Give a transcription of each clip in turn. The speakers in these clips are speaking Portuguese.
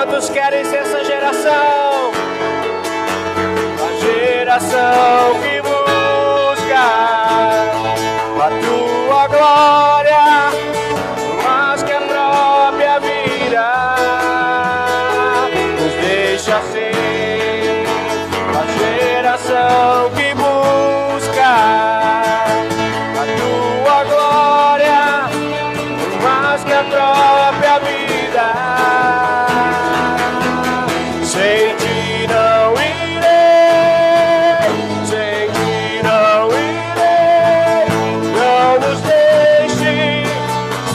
Quantos querem ser essa geração? A geração que busca a tua glória, mais que a própria vida. Nos deixa ser a geração que busca a tua glória, mais que a própria vida. Sem ti não irei, sem ti não irei. Não nos deixe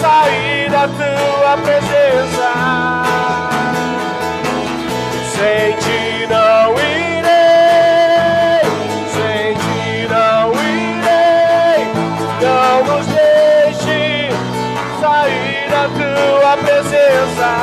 sair da tua presença. Sem ti não irei, sem ti não irei. Não nos deixe sair da tua presença.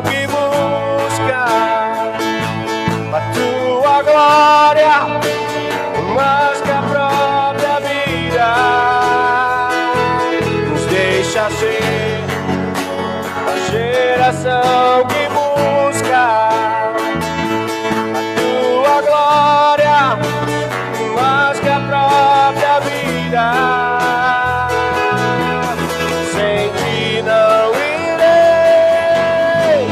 Que busca a tua glória, mais que a própria vida. Nos deixa ser a geração que busca a tua glória, mais que a própria vida. Sem ti não irei,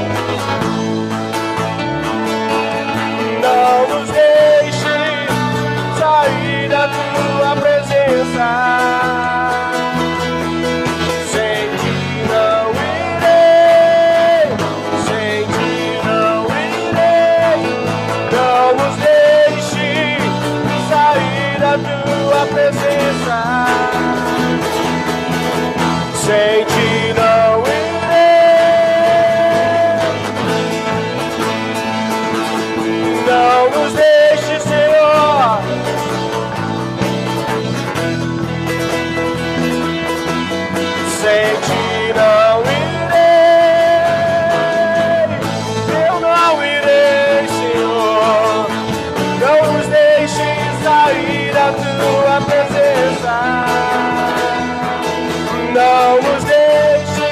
sem ti não irei. Não nos deixe sair da tua presença. Sem ti não irei. Não nos deixe, Senhor. Sem ti não irei, eu não irei, Senhor. Não nos deixe sair da tua presença. Não nos deixe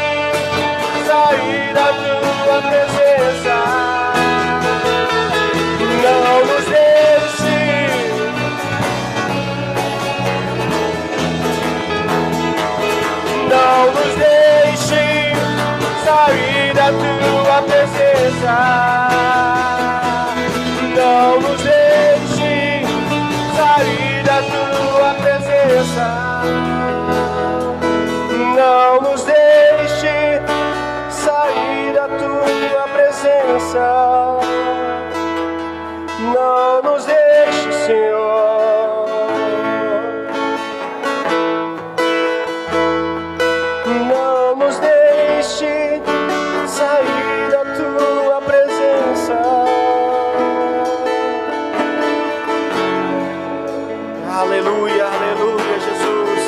sair da tua presença. Não nos deixe. Não nos deixe sair da tua presença. Não nos deixe sair da tua presença. Não nos deixe sair da tua presença. Não nos deixe, Senhor. Sair da tua presença. Aleluia, aleluia, Jesus.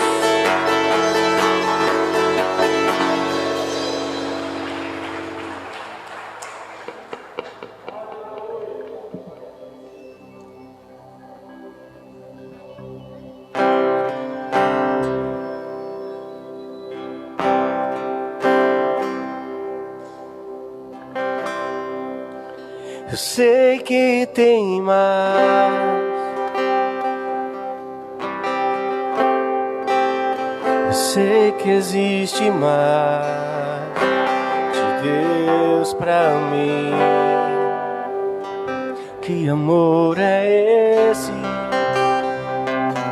Eu sei que tem mais. Eu sei que existe mais de Deus pra mim. Que amor é esse?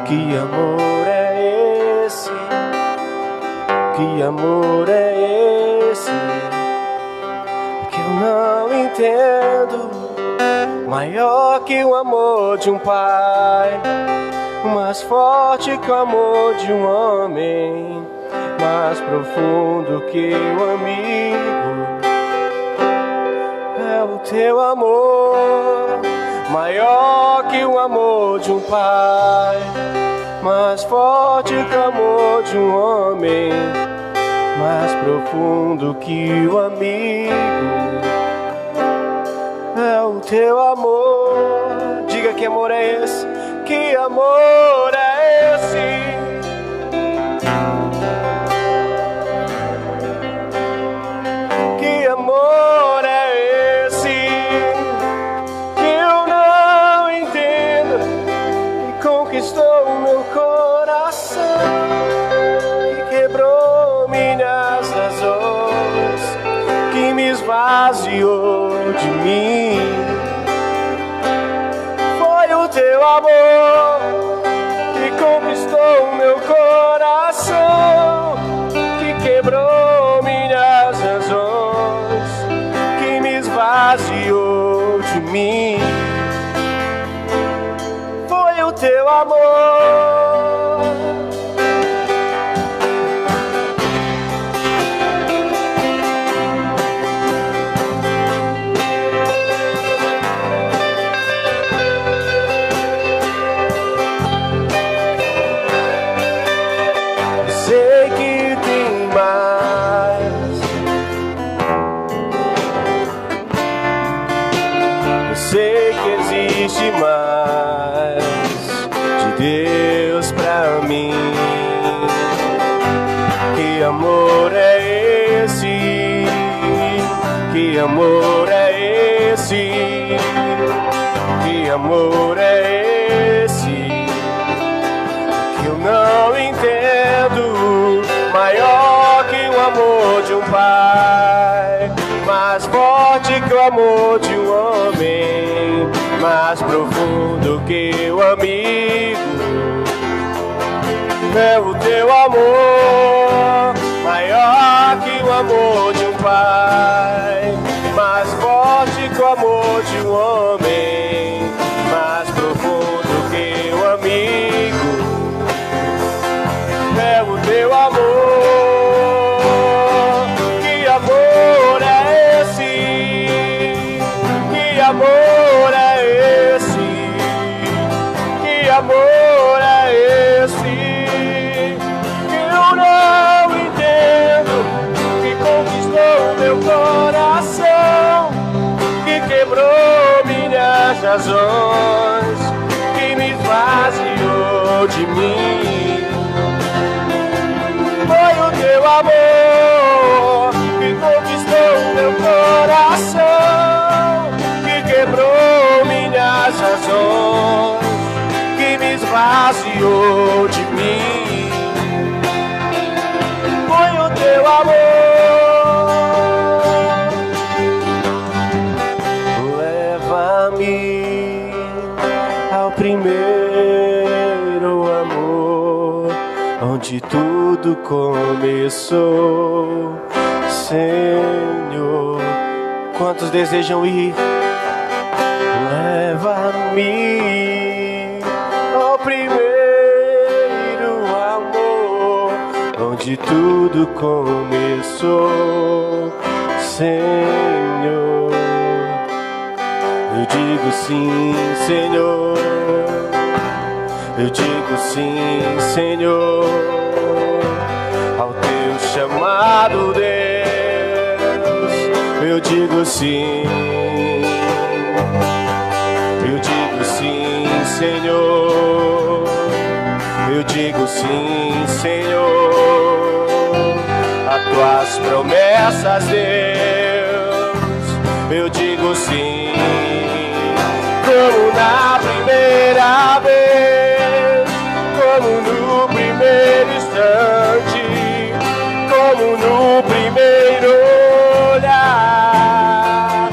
Que amor é esse? Que amor é esse? Que eu não entendo. Maior que o amor de um pai, mais forte que o amor de um homem, mais profundo que o amigo. É o teu amor, maior que o amor de um pai, mais forte que o amor de um homem, mais profundo que o amigo. É o teu amor. Diga que amor é esse, que amor é esse. Que amor é esse que eu não entendo e conquistou o meu coração, que quebrou minhas razões, que me esvaziou de mim. Foi o teu amor que conquistou o meu coração, que quebrou minhas razões, que me esvaziou de mim. Foi o teu amor. Sei que tem mais, eu sei que existe mais de Deus pra mim. Que amor é esse? Que amor é esse? Que amor é esse que eu não entendo? Maior que o amor de um pai, mais forte que o amor de um homem, mais profundo que o amigo. É o teu amor, maior que o amor de um pai, mais forte que o amor de um homem, mais profundo que o amigo. É o teu amor. Que amor é esse? Que amor é esse? Que amor é esse que eu não entendo, que conquistou meu coração, que quebrou minhas razões, que me esvaziou de mim. Foi o teu amor que conquistou meu coração, que quebrou minhas razões, que me esvaziou de mim. Foi o teu amor. Leva-me ao primeiro amor, onde tudo começou, Senhor. Quantos desejam ir? Leva-me ao primeiro amor, onde tudo começou, Senhor. Eu digo sim, Senhor. Eu digo sim, Senhor, ao teu chamado, Deus. Eu digo sim. Eu digo sim, Senhor. Eu digo sim, Senhor, a tuas promessas, Deus. Eu digo sim, como na primeira vez, como no primeiro instante, como no primeiro olhar.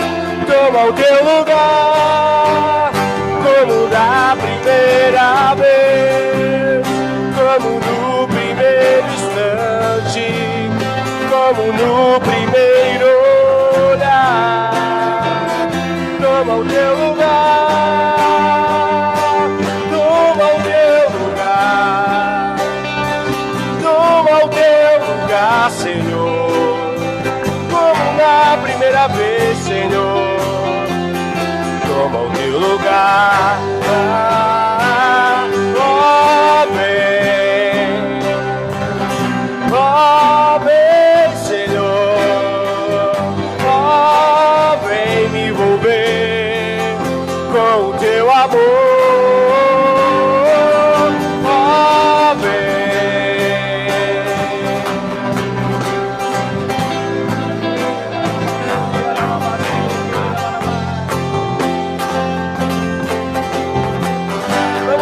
Toma o teu lugar, como na primeira vez, como no primeiro instante, como no primeiro olhar. Toma o teu lugar, toma o teu lugar. ao teu lugar, Senhor, como na primeira vez, Senhor. Toma o teu lugar, ó vem, Senhor, ó vem me envolver com o teu amor, ó vem.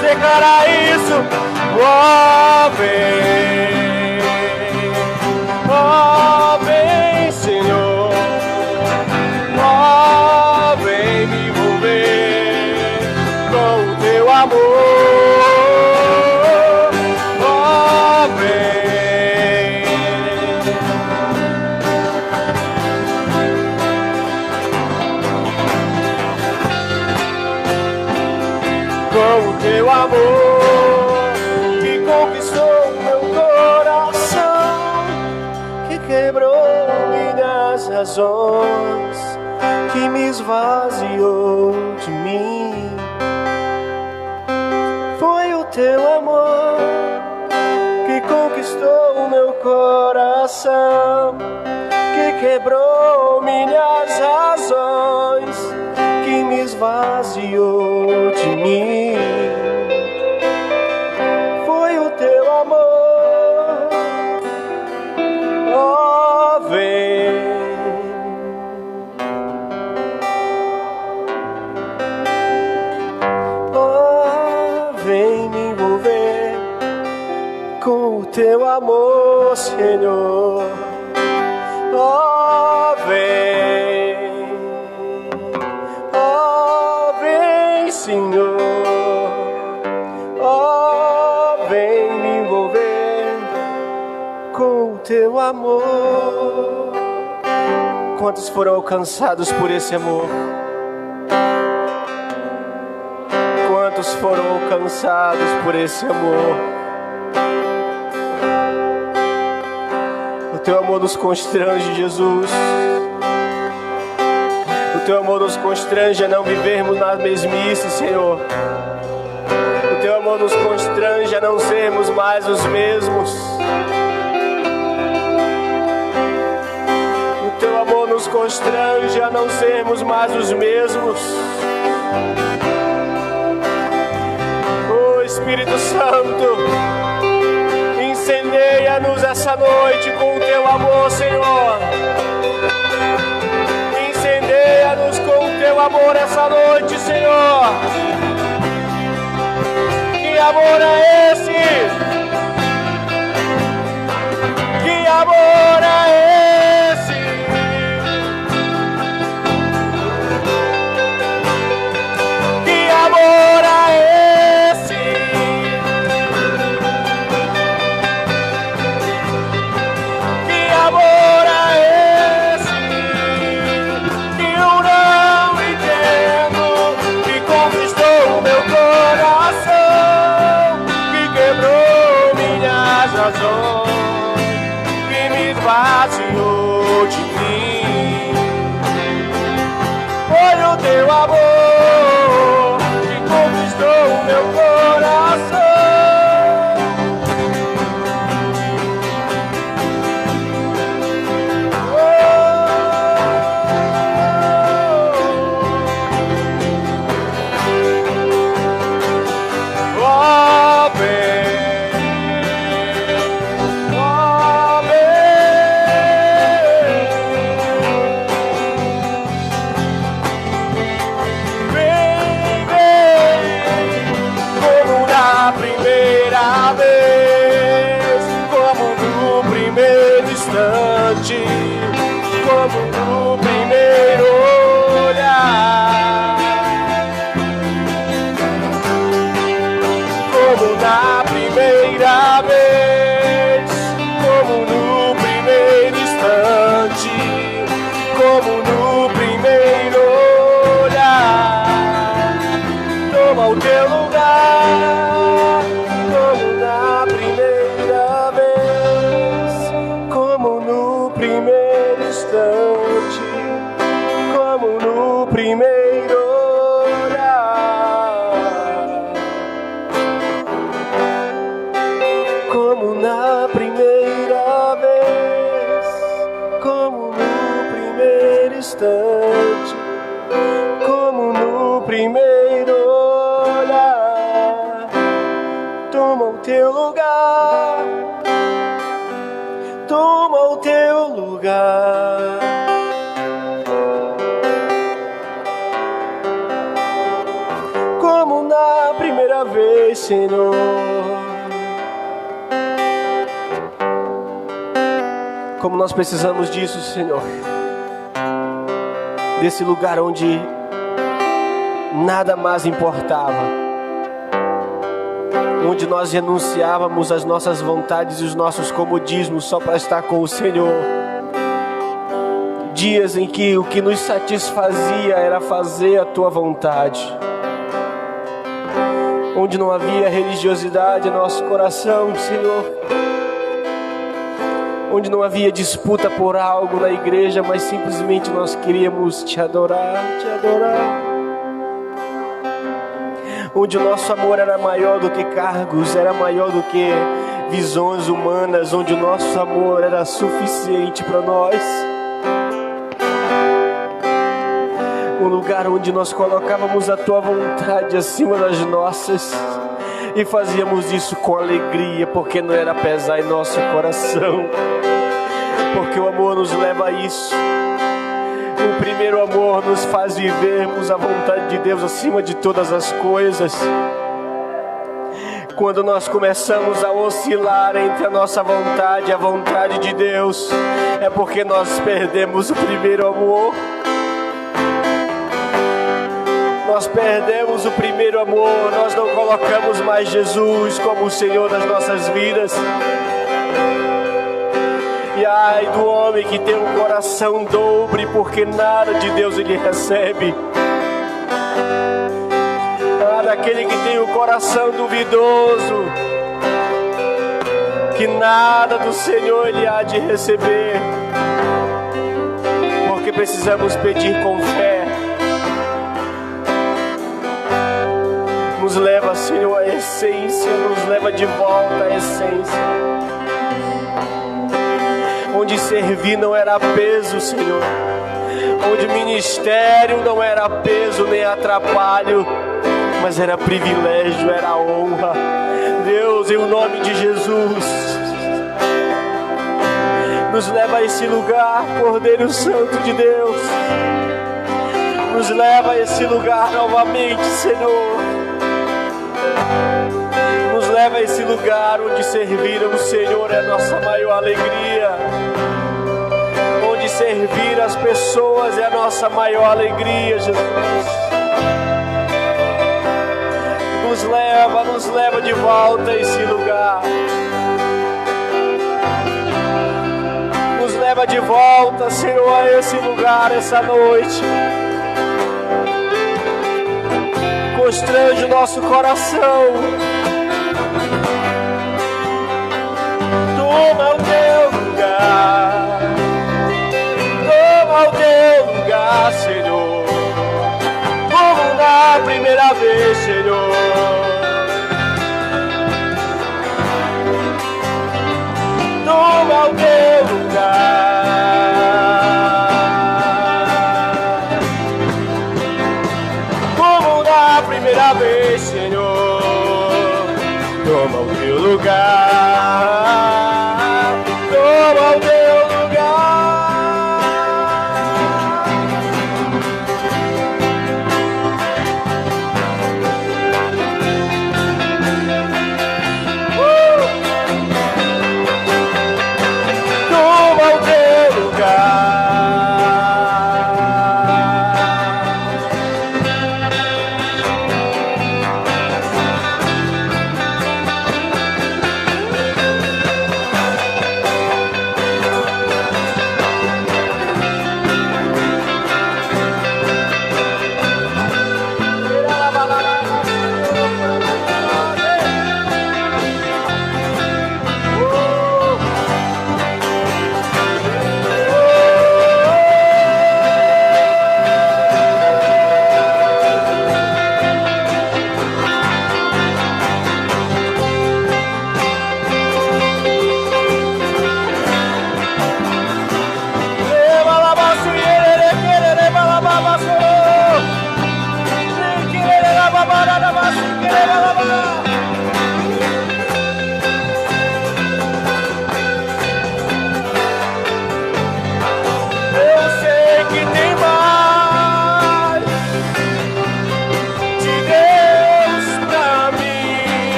Declarar isso, ó vem, Senhor, ó vem me envolver com o teu amor, ó vem. Com o teu amor que conquistou meu coração, que quebrou minhas razões, que me esvaziou de mim. Foi o teu amor que conquistou meu coração, que quebrou minhas razões, que me esvaziou de mim. Foi o teu amor, ó vem. Ó vem me envolver com o teu amor, Senhor. Ó vem, Senhor, ó vem me envolver com o teu amor. Quantos foram alcançados por esse amor? Quantos foram alcançados por esse amor? O teu amor nos constrange, Jesus. O teu amor nos constrange a não vivermos na mesmice, Senhor. O teu amor nos constrange a não sermos mais os mesmos. O teu amor nos constrange a não sermos mais os mesmos. Oh Espírito Santo, incendeia-nos essa noite com o teu amor, Senhor. Incendeia-nos com o teu amor essa noite, Senhor. Que amor é esse? Que amor é esse? Que amor é esse? Que amor é esse? Que eu não entendo, que conquistou meu coração, que quebrou minhas razões, que me esvaziou de mim. Foi o teu amor que conquistou meu coração. Ó vem, ó vem, vem, como na primeira vez, como no primeiro instante, como no primeiro olhar, como na primeira vez, como no primeiro instante, como no primeiro olhar. Toma o teu lugar, como na primeira vez. na primeira vez, como no primeiro instante, como no primeiro olhar. Toma o teu lugar, toma o teu lugar. Como na primeira vez, Senhor. Como nós precisamos disso, Senhor. Desse lugar onde nada mais importava, onde nós renunciávamos às nossas vontades e os nossos comodismos só para estar com o Senhor. Dias em que o que nos satisfazia era fazer a Tua vontade, onde não havia religiosidade em nosso coração, Senhor, onde não havia disputa por algo na igreja, mas simplesmente nós queríamos Te adorar, Te adorar. Onde o nosso amor era maior do que cargos, era maior do que visões humanas, onde o nosso amor era suficiente para nós. Um lugar onde nós colocávamos a Tua vontade acima das nossas e fazíamos isso com alegria, porque não era pesar em nosso coração, porque o amor nos leva a isso. O primeiro amor nos faz vivermos a vontade de Deus acima de todas as coisas. Quando nós começamos a oscilar entre a nossa vontade e a vontade de Deus, é porque nós perdemos o primeiro amor. Nós perdemos o primeiro amor, nós não colocamos mais Jesus como o Senhor das nossas vidas. E ai do homem que tem um coração dobre, porque nada de Deus ele recebe. Ah, daquele que tem o coração duvidoso, que nada do Senhor ele há de receber, porque precisamos pedir com fé. Nos leva, Senhor, à essência, nos leva de volta à essência, onde servir não era peso, Senhor, onde ministério não era peso nem atrapalho, mas era privilégio, era honra. Deus, em o nome de Jesus, nos leva a esse lugar, Cordeiro Santo de Deus, nos leva a esse lugar novamente, Senhor. Nos leva a esse lugar onde servir ao Senhor é a nossa maior alegria, onde servir as pessoas é a nossa maior alegria, Jesus. Nos leva de volta a esse lugar, nos leva de volta, Senhor, a esse lugar essa noite. Constrange o nosso coração. Toma o teu lugar, toma o teu lugar, Senhor, como na primeira vez, Senhor. Toma o teu lugar, primeira vez, Senhor, toma o teu lugar, toma o teu lugar. Toma o teu lugar.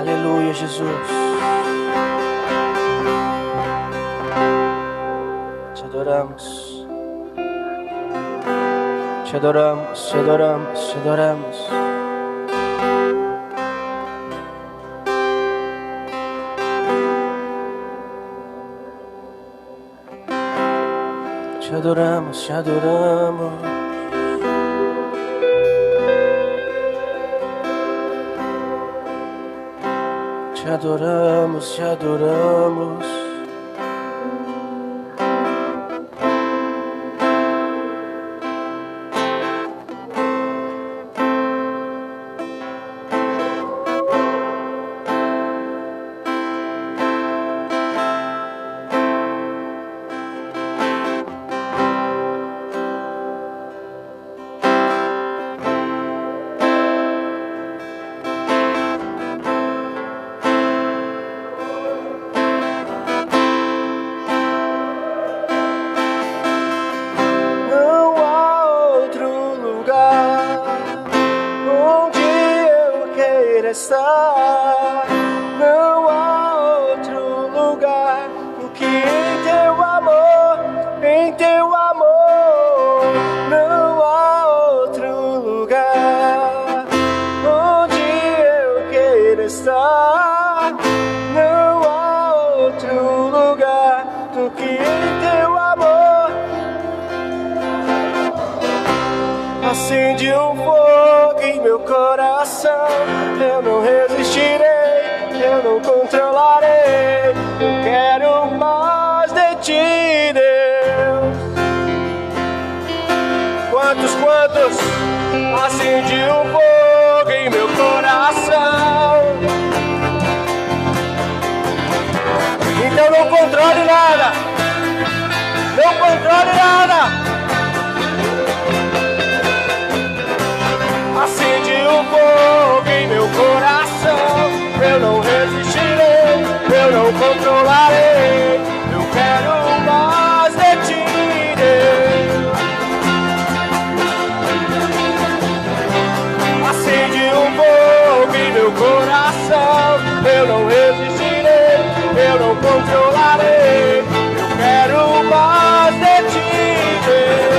Aleluia, Jesus. Te adoramos. Te adoramos, te adoramos, te adoramos. Te adoramos, te adoramos. Te adoramos, te adoramos. Não há outro lugar do que em teu amor, em teu amor. Não há outro lugar onde eu queira estar. Não há outro lugar do que em teu amor. Acende um fogo em meu coração. Eu não resistirei, eu não controlarei. Eu quero mais de ti, Deus. Quantos acende um fogo em meu coração. Então não controle nada. Não controle nada. Acende um fogo em meu coração. Eu não resistirei, eu não controlarei. Eu quero mais de ti, Deus. Acende um fogo em meu coração. Eu não resistirei, eu não controlarei. Eu quero mais de ti, Deus.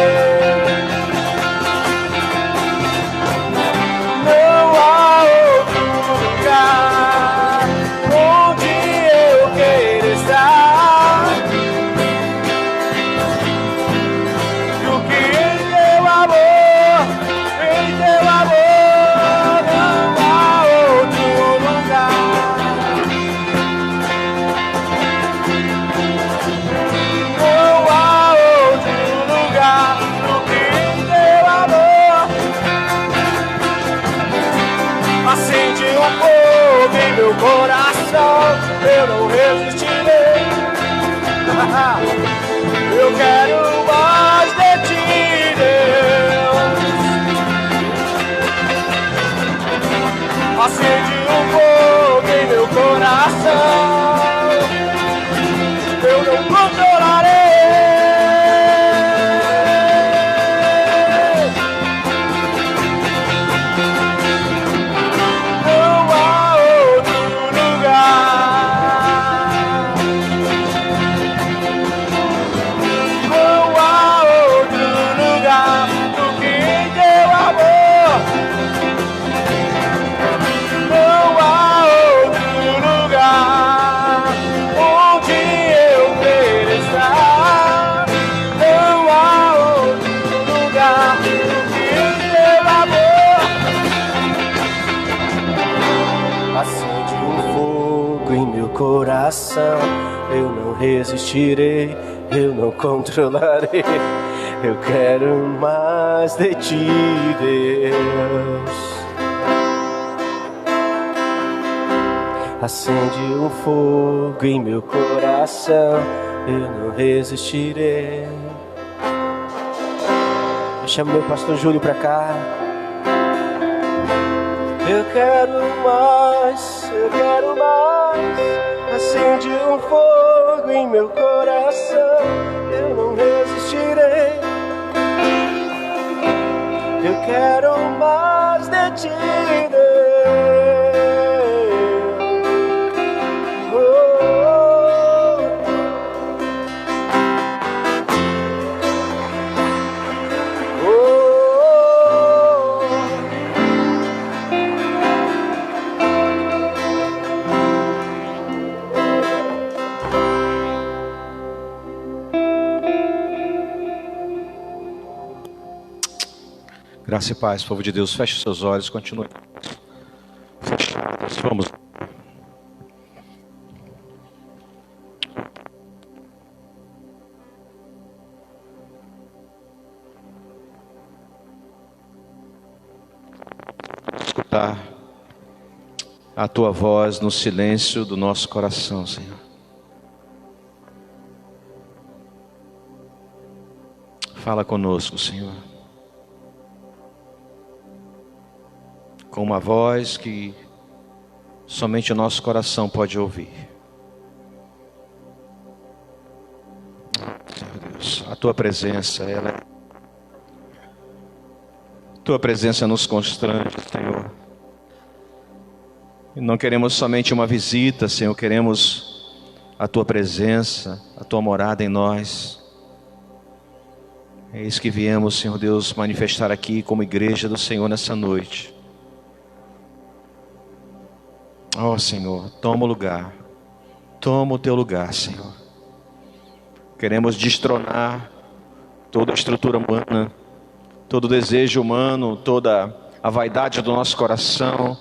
Meu coração, eu não resistirei. Eu quero mais de ti, Deus. Acende um fogo em meu coração. Eu não controlarei. Coração, eu não resistirei, eu não controlarei. Eu quero mais de ti, Deus. Acende um fogo em meu coração, eu não resistirei. Eu chamo meu pastor Júlio pra cá. Eu quero mais, eu quero mais. Acende um fogo em meu coração, eu não resistirei. Eu quero mais de ti, Deus. Graça e paz, povo de Deus, feche os seus olhos, continue fechados, vamos. Escutar a tua voz no silêncio do nosso coração, Senhor. Fala conosco, Senhor. Com uma voz que somente o nosso coração pode ouvir. Senhor Deus, a tua presença, tua presença nos constrange, Senhor. E não queremos somente uma visita, Senhor, queremos a tua presença, a tua morada em nós. É isso que viemos, Senhor Deus, manifestar aqui como igreja do Senhor nessa noite. Ó Senhor, toma o lugar, toma o teu lugar, Senhor. Queremos destronar toda a estrutura humana, todo o desejo humano, toda a vaidade do nosso coração.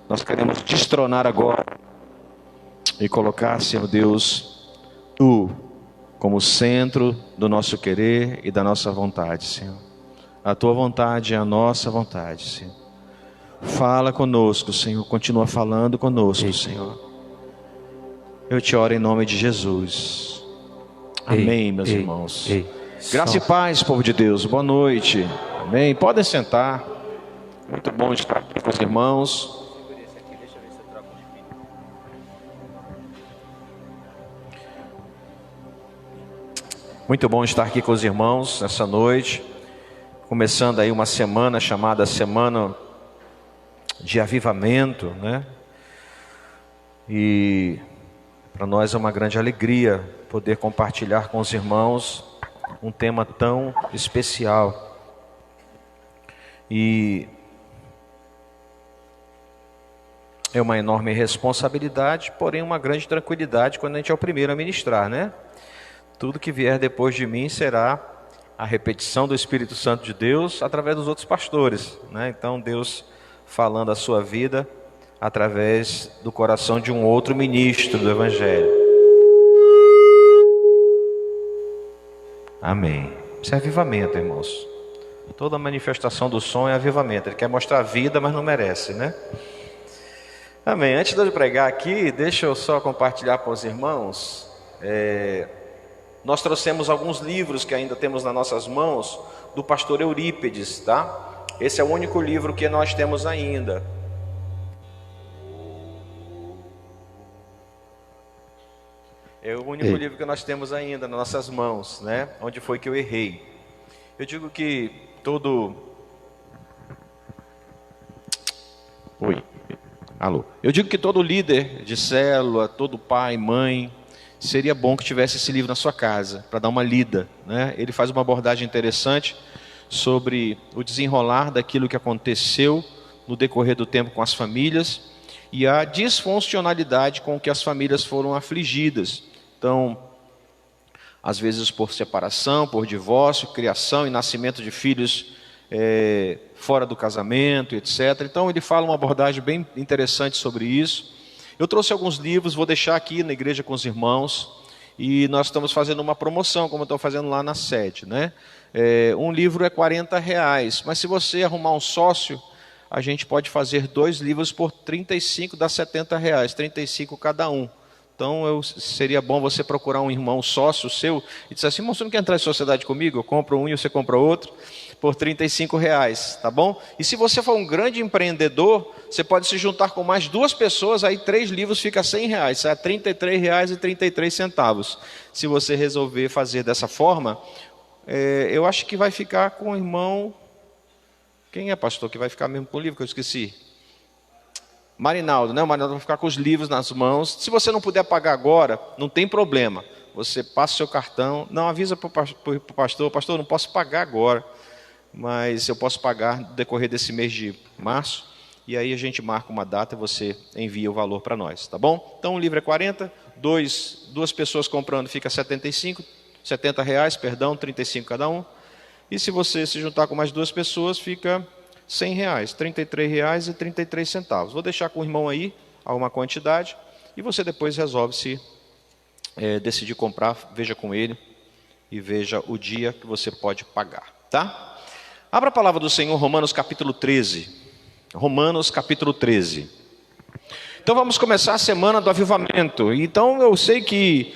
Nós queremos destronar agora e colocar, Senhor Deus, Tu como centro do nosso querer e da nossa vontade, Senhor. A tua vontade é a nossa vontade, Senhor. Fala conosco, Senhor. Continua falando conosco, Senhor. Eu te oro em nome de Jesus. Amém, meus irmãos. Graça e paz, povo de Deus. Boa noite. Amém. Podem sentar. Muito bom estar aqui com os irmãos. Muito bom estar aqui com os irmãos nessa noite. Começando aí uma semana chamada Semana de Avivamento, né? E para nós é uma grande alegria poder compartilhar com os irmãos um tema tão especial. E é uma enorme responsabilidade, porém uma grande tranquilidade quando a gente é o primeiro a ministrar, né? Tudo que vier depois de mim será a repetição do Espírito Santo de Deus através dos outros pastores, né? Então Deus falando a sua vida através do coração de um outro ministro do Evangelho. Amém. Isso é avivamento, irmãos. Toda manifestação do som é avivamento. Ele quer mostrar a vida, mas não merece, né? Amém. Antes de eu pregar aqui, deixa eu só compartilhar com os irmãos. Nós trouxemos alguns livros que ainda temos nas nossas mãos do pastor Eurípides, tá? Esse é o único livro que nós temos ainda. É o único livro que nós temos ainda nas nossas mãos, né? Onde foi que eu errei? Eu digo que todo... Alô. Eu digo que todo líder de célula, todo pai, mãe, seria bom que tivesse esse livro na sua casa, para dar uma lida, né? Ele faz uma abordagem interessante sobre o desenrolar daquilo que aconteceu no decorrer do tempo com as famílias e a disfuncionalidade com que as famílias foram afligidas. Então, às vezes por separação, por divórcio, criação e nascimento de filhos fora do casamento, etc. Então ele fala uma abordagem bem interessante sobre isso. Eu trouxe alguns livros, vou deixar aqui na igreja com os irmãos. E nós estamos fazendo uma promoção, como eu estou fazendo lá na sede, né? Um livro é R$40, mas se você arrumar um sócio, a gente pode fazer 2 livros por 35, dá R$70, 35 cada um. Então seria bom você procurar um irmão sócio seu e dizer assim: irmão, você não quer entrar em sociedade comigo? Eu compro um e você compra outro por R$35, tá bom? E se você for um grande empreendedor, você pode se juntar com mais 2 pessoas, aí 3 livros fica R$100, sai R$33,33. Se você resolver fazer dessa forma, eu acho que vai ficar com o irmão... Quem é, pastor, que vai ficar mesmo com o livro que eu esqueci? Marinaldo, né? O Marinaldo vai ficar com os livros nas mãos. Se você não puder pagar agora, não tem problema. Você passa o seu cartão, não avisa para o pastor: pastor, eu não posso pagar agora, mas eu posso pagar no decorrer desse mês de março. E aí a gente marca uma data e você envia o valor para nós, tá bom? Então o livro é 40, 2 pessoas comprando fica R$70, 35 cada um. E se você se juntar com mais 2 pessoas, fica R$100, R$33,33. Vou deixar com o irmão aí alguma quantidade e você depois resolve se decidir comprar, veja com ele e veja o dia que você pode pagar, tá? Abra a palavra do Senhor, Romanos capítulo 13. Romanos capítulo 13. Então vamos começar a semana do avivamento. Então eu sei que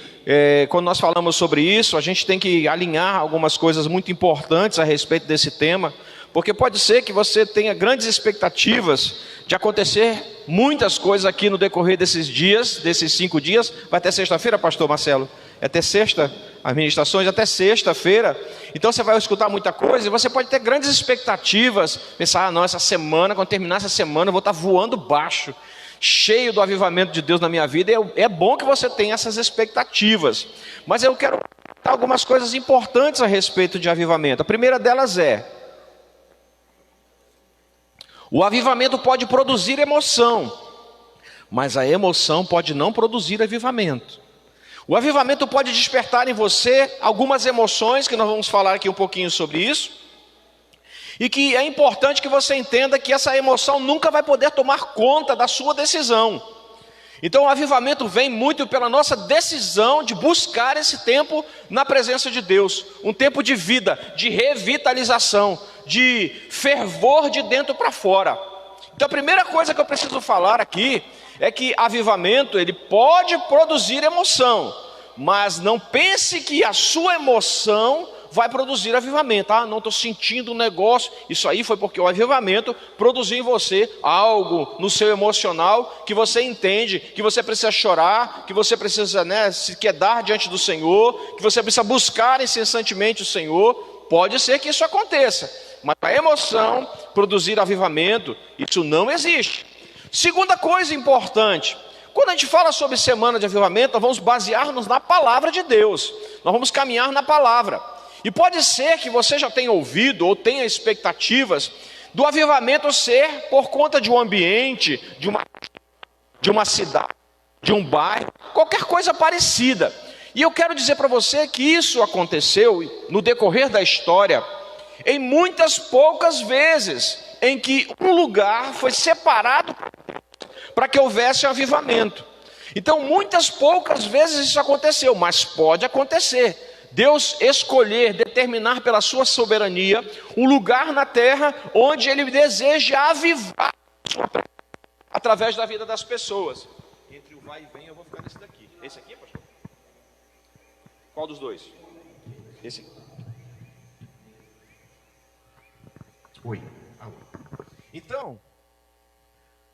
quando nós falamos sobre isso, a gente tem que alinhar algumas coisas muito importantes a respeito desse tema, porque pode ser que você tenha grandes expectativas de acontecer muitas coisas aqui no decorrer desses dias, desses 5 dias. Vai até sexta-feira, pastor Marcelo? É até sexta, as ministrações até sexta-feira. Então você vai escutar muita coisa e você pode ter grandes expectativas. Pensar: não, essa semana, quando terminar essa semana, eu vou estar voando baixo, cheio do avivamento de Deus na minha vida. É bom que você tenha essas expectativas. Mas eu quero dar algumas coisas importantes a respeito de avivamento. A primeira delas o avivamento pode produzir emoção, mas a emoção pode não produzir avivamento. O avivamento pode despertar em você algumas emoções, que nós vamos falar aqui um pouquinho sobre isso, e que é importante que você entenda que essa emoção nunca vai poder tomar conta da sua decisão. Então o avivamento vem muito pela nossa decisão de buscar esse tempo na presença de Deus, um tempo de vida, de revitalização, de fervor de dentro para fora. Então a primeira coisa que eu preciso falar aqui é que avivamento, ele pode produzir emoção, mas não pense que a sua emoção vai produzir avivamento. Não estou sentindo um negócio. Isso aí foi porque o avivamento produziu em você algo no seu emocional, que você entende que você precisa chorar, que você precisa se quedar diante do Senhor, que você precisa buscar incessantemente o Senhor. Pode ser que isso aconteça, mas a emoção produzir avivamento, isso não existe. Segunda coisa importante: quando a gente fala sobre semana de avivamento, nós vamos basear-nos na palavra de Deus, nós vamos caminhar na palavra. E pode ser que você já tenha ouvido ou tenha expectativas do avivamento ser por conta de um ambiente, de uma cidade, de um bairro, qualquer coisa parecida. E eu quero dizer para você que isso aconteceu no decorrer da história, em muitas poucas vezes, em que um lugar foi separado para que houvesse um avivamento. Então muitas poucas vezes isso aconteceu, mas pode acontecer. Deus escolher, determinar pela sua soberania um lugar na terra onde Ele deseja avivar através da vida das pessoas. Entre o vai e vem eu vou ficar nesse daqui. Esse aqui, pastor? Qual dos dois? Esse aqui. Oi. Então,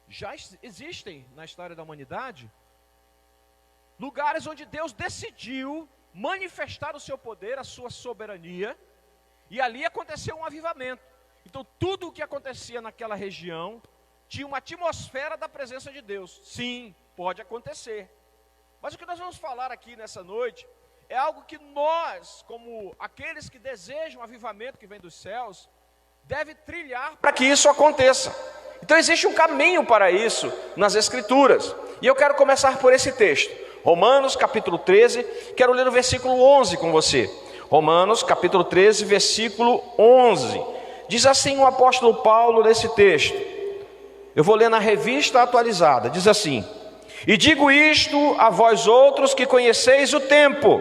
já existem na história da humanidade lugares onde Deus decidiu manifestar o seu poder, a sua soberania, e ali aconteceu um avivamento. Então tudo o que acontecia naquela região tinha uma atmosfera da presença de Deus. Sim, pode acontecer. Mas o que nós vamos falar aqui nessa noite é algo que nós, como aqueles que desejam o avivamento que vem dos céus, deve trilhar para que isso aconteça. Então existe um caminho para isso nas Escrituras, e eu quero começar por esse texto, Romanos capítulo 13, quero ler o versículo 11 com você. Romanos capítulo 13, versículo 11, diz assim o apóstolo Paulo nesse texto, eu vou ler na revista atualizada, diz assim: E digo isto a vós outros que conheceis o tempo: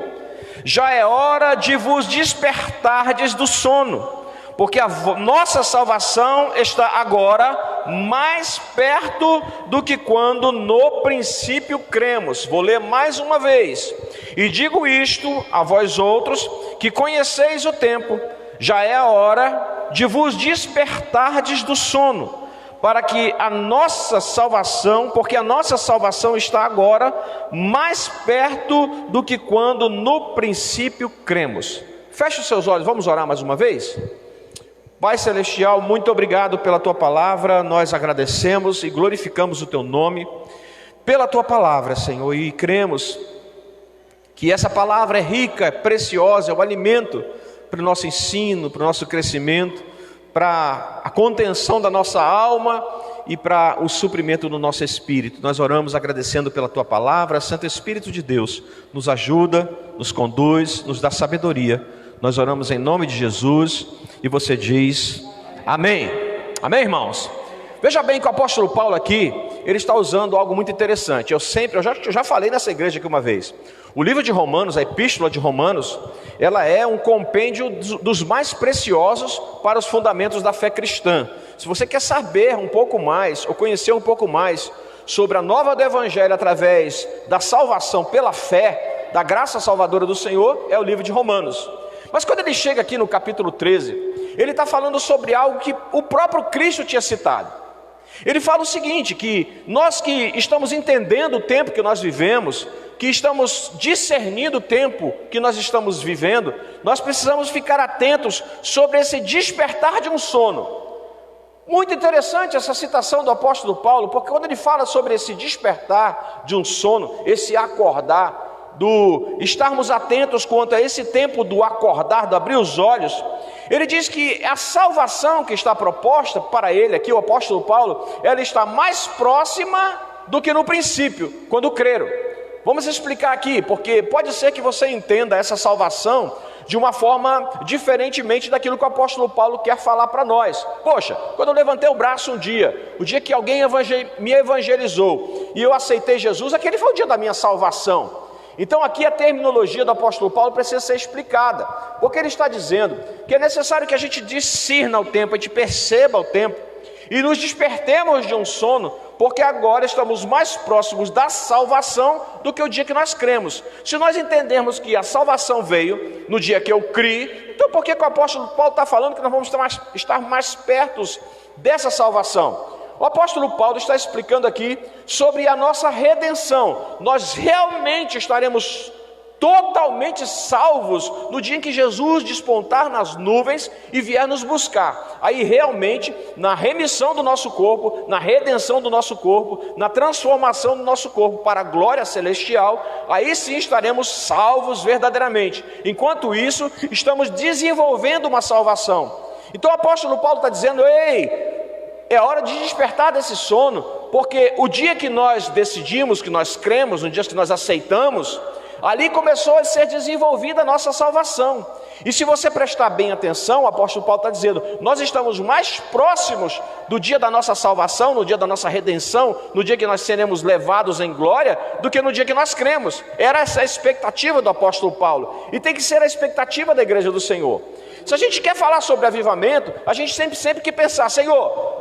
já é hora de vos despertardes do sono, porque a nossa salvação está agora mais perto do que quando no princípio cremos. Vou ler mais uma vez. E digo isto a vós outros que conheceis o tempo: já é a hora de vos despertardes do sono, para que a nossa salvação, porque a nossa salvação está agora mais perto do que quando no princípio cremos. Feche os seus olhos, vamos orar mais uma vez? Pai Celestial, muito obrigado pela Tua palavra, nós agradecemos e glorificamos o Teu nome pela Tua palavra, Senhor, e cremos que essa palavra é rica, é preciosa, é o alimento para o nosso ensino, para o nosso crescimento, para a contenção da nossa alma e para o suprimento do nosso espírito. Nós oramos agradecendo pela Tua palavra. Santo Espírito de Deus, nos ajuda, nos conduz, nos dá sabedoria. Nós oramos em nome de Jesus e você diz amém. Amém, irmãos? Veja bem que o apóstolo Paulo aqui, ele está usando algo muito interessante. Eu já falei nessa igreja aqui uma vez. O livro de Romanos, a epístola de Romanos, ela é um compêndio dos mais preciosos para os fundamentos da fé cristã. Se você quer saber um pouco mais, ou conhecer um pouco mais sobre a nova do Evangelho através da salvação pela fé, da graça salvadora do Senhor, é o livro de Romanos. Mas quando ele chega aqui no capítulo 13, ele está falando sobre algo que o próprio Cristo tinha citado. Ele fala o seguinte, que nós que estamos entendendo o tempo que nós vivemos, que estamos discernindo o tempo que nós estamos vivendo, nós precisamos ficar atentos sobre esse despertar de um sono. Muito interessante essa citação do apóstolo Paulo, porque quando ele fala sobre esse despertar de um sono, esse acordar, do estarmos atentos quanto a esse tempo do acordar, do abrir os olhos, ele diz que a salvação que está proposta para ele aqui, o apóstolo Paulo, ela está mais próxima do que no princípio, quando creram. Vamos explicar aqui, porque pode ser que você entenda essa salvação de uma forma diferentemente daquilo que o apóstolo Paulo quer falar para nós. Poxa, quando eu levantei o braço um dia, o dia que alguém me evangelizou e eu aceitei Jesus, aquele foi o dia da minha salvação. Então aqui a terminologia do apóstolo Paulo precisa ser explicada, porque ele está dizendo que é necessário que a gente discirna o tempo, a gente perceba o tempo e nos despertemos de um sono, porque agora estamos mais próximos da salvação do que o dia que nós cremos. Se nós entendermos que a salvação veio no dia que eu criei, então por que o apóstolo Paulo está falando que nós vamos estar mais perto dessa salvação? O apóstolo Paulo está explicando aqui sobre a nossa redenção. Nós realmente estaremos totalmente salvos no dia em que Jesus despontar nas nuvens e vier nos buscar. Aí realmente, na remissão do nosso corpo, na redenção do nosso corpo, na transformação do nosso corpo para a glória celestial, aí sim estaremos salvos verdadeiramente. Enquanto isso, estamos desenvolvendo uma salvação. Então o apóstolo Paulo está dizendo, ei, é hora de despertar desse sono, porque o dia que nós decidimos, que nós cremos, no dia que nós aceitamos, ali começou a ser desenvolvida a nossa salvação. E se você prestar bem atenção, o apóstolo Paulo está dizendo, nós estamos mais próximos do dia da nossa salvação, no dia da nossa redenção, no dia que nós seremos levados em glória, do que no dia que nós cremos. Era essa a expectativa do apóstolo Paulo, e tem que ser a expectativa da igreja do Senhor. Se a gente quer falar sobre avivamento, a gente sempre que pensar, Senhor,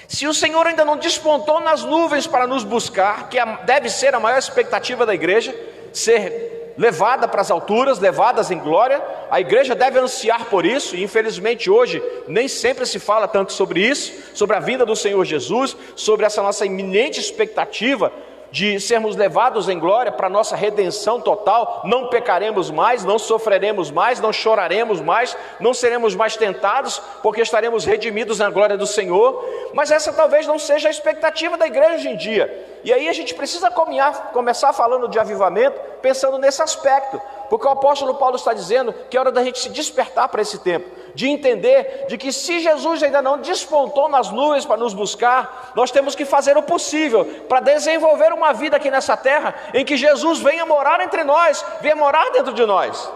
se o Senhor ainda não despontou nas nuvens para nos buscar, que deve ser a maior expectativa da igreja, ser levada para as alturas, levadas em glória, a igreja deve ansiar por isso, e infelizmente hoje nem sempre se fala tanto sobre isso, sobre a vinda do Senhor Jesus, sobre essa nossa iminente expectativa de sermos levados em glória para a nossa redenção total. Não pecaremos mais, não sofreremos mais, não choraremos mais, não seremos mais tentados, porque estaremos redimidos na glória do Senhor. Mas essa talvez não seja a expectativa da igreja hoje em dia. E aí a gente precisa começar falando de avivamento, pensando nesse aspecto, porque o apóstolo Paulo está dizendo que é hora da gente se despertar para esse tempo, de entender de que se Jesus ainda não despontou nas nuvens para nos buscar, nós temos que fazer o possível para desenvolver uma vida aqui nessa terra, em que Jesus venha morar entre nós, venha morar dentro de nós.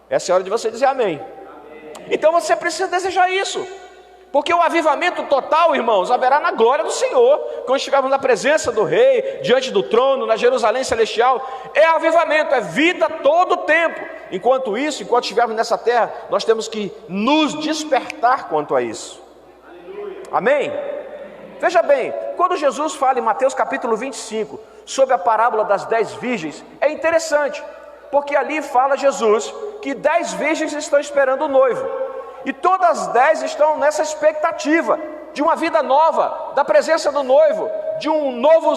Essa é a hora de você dizer amém. Então você precisa desejar isso. Porque o avivamento total, irmãos, haverá na glória do Senhor, quando estivermos na presença do Rei, diante do trono, na Jerusalém celestial. É avivamento, é vida todo o tempo. Enquanto isso, enquanto estivermos nessa terra, nós temos que nos despertar quanto a isso. Amém? Veja bem, quando Jesus fala em Mateus capítulo 25, sobre a parábola das 10 virgens, é interessante, porque ali fala Jesus que 10 virgens estão esperando o noivo, e todas as 10 estão nessa expectativa de uma vida nova, da presença do noivo, de um novo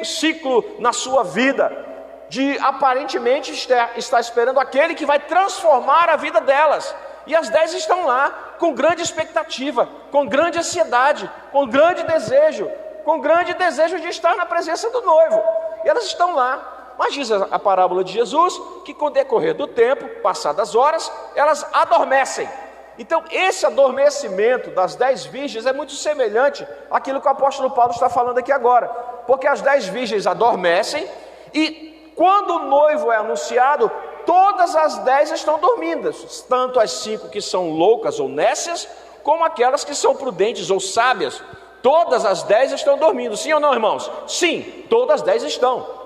ciclo na sua vida, de aparentemente estar esperando aquele que vai transformar a vida delas. E as 10 estão lá, com grande expectativa, com grande ansiedade, com grande desejo de estar na presença do noivo. E elas estão lá. Mas diz a parábola de Jesus que com o decorrer do tempo, passadas horas, elas adormecem. Então esse adormecimento das 10 virgens é muito semelhante àquilo que o apóstolo Paulo está falando aqui agora. Porque as 10 virgens adormecem e quando o noivo é anunciado, todas as 10 estão dormindo, tanto as 5 que são loucas ou nécias, como aquelas que são prudentes ou sábias. Todas as 10 estão dormindo, sim ou não, irmãos? Sim, todas as 10 estão.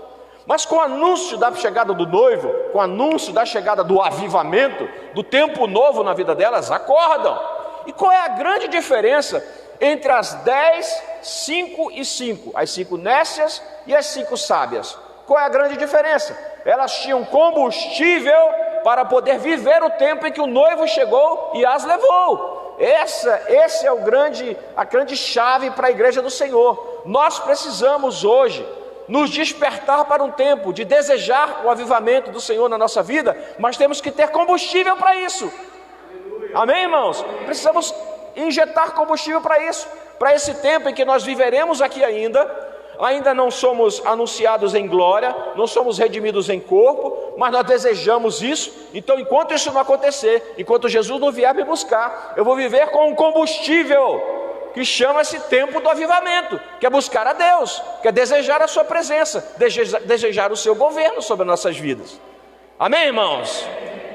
Mas com o anúncio da chegada do noivo, com o anúncio da chegada do avivamento, do tempo novo na vida delas, acordam. E qual é a grande diferença entre as 10, 5 e 5? As 5 nécias e as 5 sábias. Qual é a grande diferença? Elas tinham combustível para poder viver o tempo em que o noivo chegou e as levou. Esse é a grande chave para a igreja do Senhor. Nós precisamos hoje nos despertar para um tempo de desejar o avivamento do Senhor na nossa vida, mas temos que ter combustível para isso. Amém, irmãos? Precisamos injetar combustível para isso, para esse tempo em que nós viveremos aqui ainda não somos anunciados em glória, não somos redimidos em corpo, mas nós desejamos isso. Então enquanto isso não acontecer, enquanto Jesus não vier me buscar, eu vou viver com um combustível que chama-se tempo do avivamento, que é buscar a Deus, que é desejar a sua presença, desejar o seu governo sobre as nossas vidas. Amém, irmãos?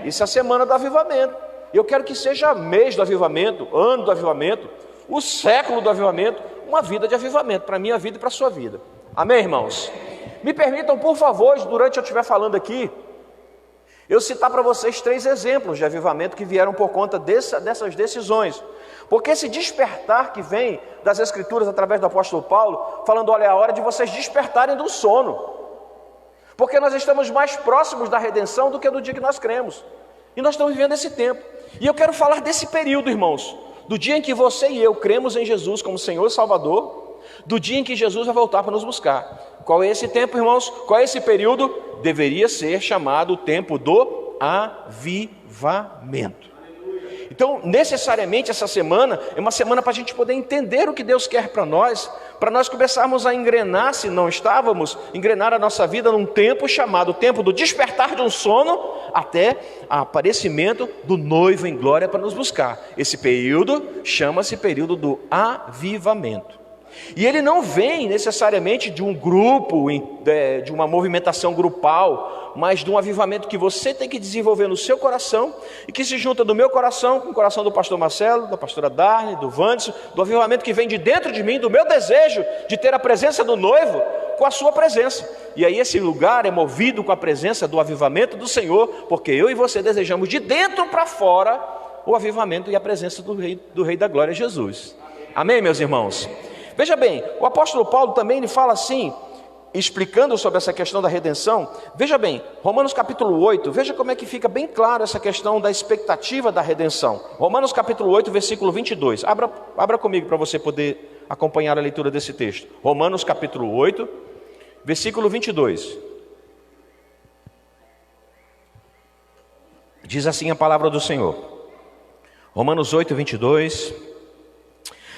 Isso é a semana do avivamento. Eu quero que seja mês do avivamento, ano do avivamento, o século do avivamento, uma vida de avivamento para a minha vida e para a sua vida. Amém, irmãos? Me permitam, por favor, durante eu estiver falando aqui, eu citar para vocês 3 exemplos de avivamento que vieram por conta dessas decisões. Porque esse despertar que vem das Escrituras através do apóstolo Paulo, falando, olha, é a hora de vocês despertarem do sono. Porque nós estamos mais próximos da redenção do que do dia que nós cremos. E nós estamos vivendo esse tempo. E eu quero falar desse período, irmãos, do dia em que você e eu cremos em Jesus como Senhor e Salvador, do dia em que Jesus vai voltar para nos buscar. Qual é esse tempo, irmãos? Qual é esse período? Deveria ser chamado o tempo do avivamento. Então, necessariamente essa semana é uma semana para a gente poder entender o que Deus quer para nós começarmos a engrenar, se não estávamos, engrenar a nossa vida num tempo chamado tempo do despertar de um sono, até o aparecimento do noivo em glória para nos buscar. Esse período chama-se período do avivamento. E ele não vem necessariamente de um grupo, de uma movimentação grupal, mas de um avivamento que você tem que desenvolver no seu coração e que se junta do meu coração com o coração do pastor Marcelo, da pastora Darne, do Vandes, do avivamento que vem de dentro de mim, do meu desejo de ter a presença do noivo com a sua presença. E aí esse lugar é movido com a presença do avivamento do Senhor, porque eu e você desejamos de dentro para fora o avivamento e a presença do Rei da Glória, Jesus. Amém, meus irmãos? Veja bem, o apóstolo Paulo também ele fala assim, explicando sobre essa questão da redenção. Veja bem, Romanos capítulo 8, veja como é que fica bem claro essa questão da expectativa da redenção. Romanos capítulo 8, versículo 22. Abra comigo para você poder acompanhar a leitura desse texto. Romanos capítulo 8, versículo 22. Diz assim a palavra do Senhor. Romanos 8, 22.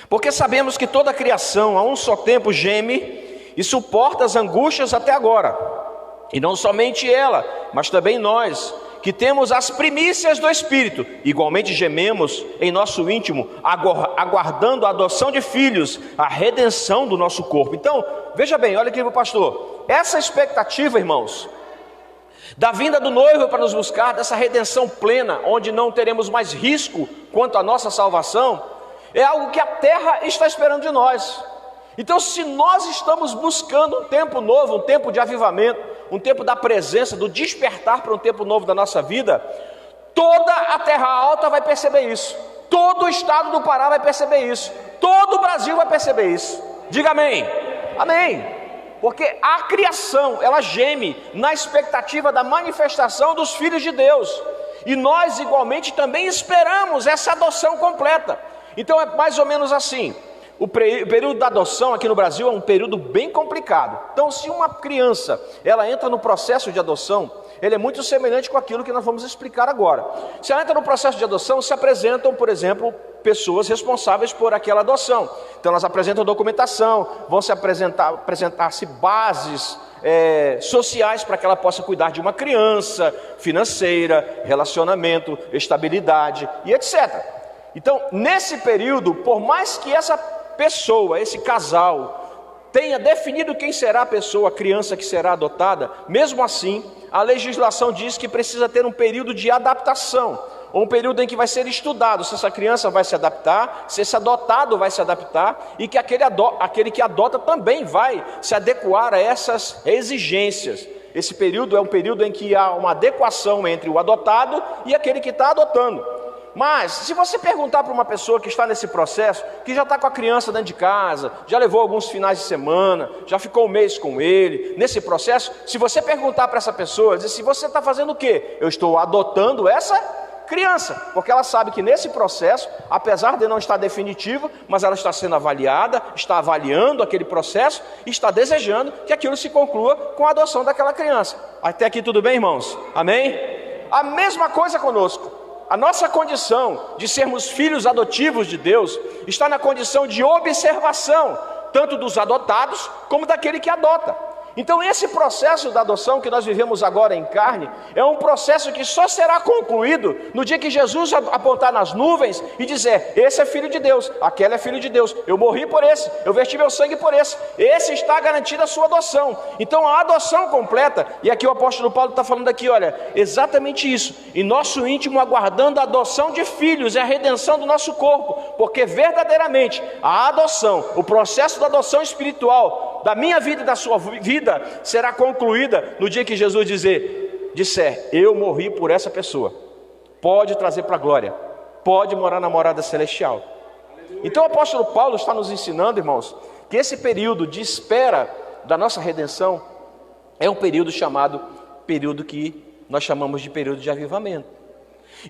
Porque sabemos que toda a criação a um só tempo geme e suporta as angústias até agora. E não somente ela, mas também nós, que temos as primícias do Espírito, igualmente gememos em nosso íntimo, aguardando a adoção de filhos, a redenção do nosso corpo. Então, veja bem, olha aqui para o pastor. Essa expectativa, irmãos, da vinda do noivo para nos buscar, dessa redenção plena, onde não teremos mais risco quanto à nossa salvação, É algo que a terra está esperando de nós. Então, se nós estamos buscando um tempo novo, um tempo de avivamento, um tempo da presença, do despertar para um tempo novo da nossa vida, toda a Terra Alta vai perceber isso, todo o estado do Pará vai perceber isso, todo o Brasil vai perceber isso. Diga amém. Amém. Porque a criação, ela geme na expectativa da manifestação dos filhos de Deus, e nós igualmente também esperamos essa adoção completa. Então é mais ou menos assim. O período da adoção aqui no Brasil é um período bem complicado. Então, se uma criança ela entra no processo de adoção, ele é muito semelhante com aquilo que nós vamos explicar agora. Se ela entra no processo de adoção, se apresentam, por exemplo, pessoas responsáveis por aquela adoção. Então, elas apresentam documentação, vão se apresentar-se bases sociais para que ela possa cuidar de uma criança, financeira, relacionamento, estabilidade e etc. Então, nesse período, por mais que essa pessoa, esse casal, tenha definido quem será a pessoa, a criança que será adotada, mesmo assim, a legislação diz que precisa ter um período de adaptação, ou um período em que vai ser estudado se essa criança vai se adaptar, se esse adotado vai se adaptar, e que aquele que adota também vai se adequar a essas exigências. Esse período é um período em que há uma adequação entre o adotado e aquele que está adotando. Mas, se você perguntar para uma pessoa que está nesse processo, que já está com a criança dentro de casa, já levou alguns finais de semana, já ficou um mês com ele, nesse processo, se você perguntar para essa pessoa, dizer assim, você está fazendo o quê? Eu estou adotando essa criança, porque ela sabe que nesse processo, apesar de não estar definitivo, mas ela está sendo avaliada, está avaliando aquele processo e está desejando que aquilo se conclua com a adoção daquela criança. Até aqui tudo bem, irmãos? Amém? A mesma coisa conosco. A nossa condição de sermos filhos adotivos de Deus está na condição de observação, tanto dos adotados como daquele que adota. Então esse processo da adoção que nós vivemos agora em carne, é um processo que só será concluído no dia que Jesus apontar nas nuvens e dizer, esse é filho de Deus, aquele é filho de Deus, eu morri por esse, eu verti meu sangue por esse está garantida a sua adoção. Então a adoção completa, e aqui o apóstolo Paulo está falando aqui, olha, exatamente isso, em nosso íntimo aguardando a adoção de filhos e a redenção do nosso corpo, porque verdadeiramente a adoção, o processo da adoção espiritual, da minha vida e da sua vida, será concluída no dia que Jesus disser, eu morri por essa pessoa, pode trazer para a glória, pode morar na morada celestial. Então o apóstolo Paulo está nos ensinando, irmãos, que esse período de espera da nossa redenção é um período período que nós chamamos de período de avivamento.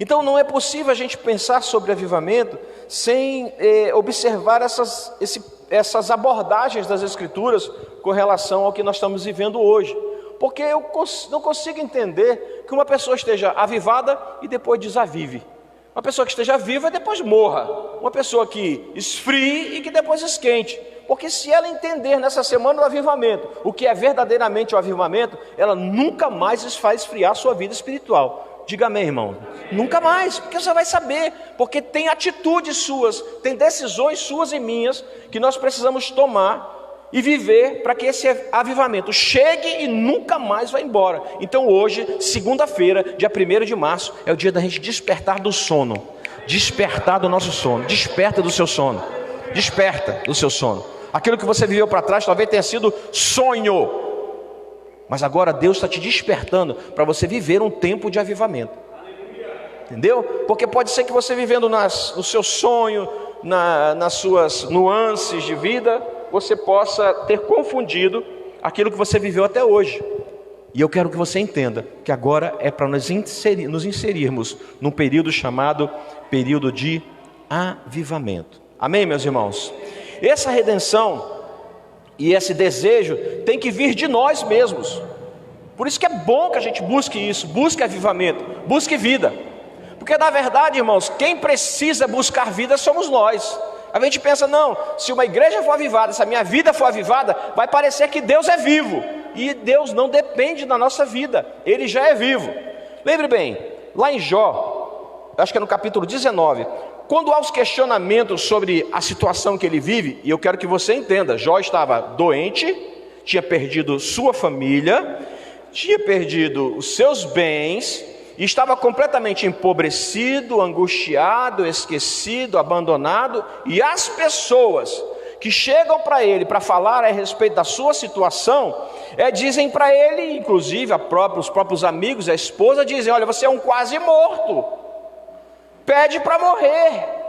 Então não é possível a gente pensar sobre avivamento sem observar essas abordagens das Escrituras com relação ao que nós estamos vivendo hoje. Porque eu não consigo entender que uma pessoa esteja avivada e depois desavive. Uma pessoa que esteja viva e depois morra. Uma pessoa que esfrie e que depois esquente. Porque se ela entender nessa semana do avivamento o que é verdadeiramente o avivamento, ela nunca mais vai esfriar a sua vida espiritual. Diga amém, irmão. Nunca mais, porque você vai saber, porque tem atitudes suas, tem decisões suas e minhas que nós precisamos tomar e viver para que esse avivamento chegue e nunca mais vá embora. Então hoje, segunda-feira, dia 1º de março, é o dia da gente despertar do sono, despertar do nosso sono. Desperta do seu sono, desperta do seu sono. Aquilo que você viveu para trás talvez tenha sido sonho, mas agora Deus está te despertando para você viver um tempo de avivamento. Entendeu? Porque pode ser que você vivendo no seu sonho, nas suas nuances de vida, você possa ter confundido aquilo que você viveu até hoje. E eu quero que você entenda que agora é para nos inserirmos num período chamado período de avivamento. Amém, meus irmãos? Essa redenção e esse desejo tem que vir de nós mesmos. Por isso que é bom que a gente busque isso, busque avivamento, busque vida. Porque na verdade, irmãos, quem precisa buscar vida somos nós. A gente pensa, não, se uma igreja for avivada, se a minha vida for avivada, vai parecer que Deus é vivo. E Deus não depende da nossa vida, Ele já é vivo. Lembre bem, lá em Jó, acho que é no capítulo 19, quando há os questionamentos sobre a situação que ele vive, e eu quero que você entenda, Jó estava doente, tinha perdido sua família, tinha perdido os seus bens, e estava completamente empobrecido, angustiado, esquecido, abandonado, e as pessoas que chegam para ele para falar a respeito da sua situação, dizem para ele, inclusive os próprios amigos, a esposa, dizem: olha, você é um quase morto, pede para morrer.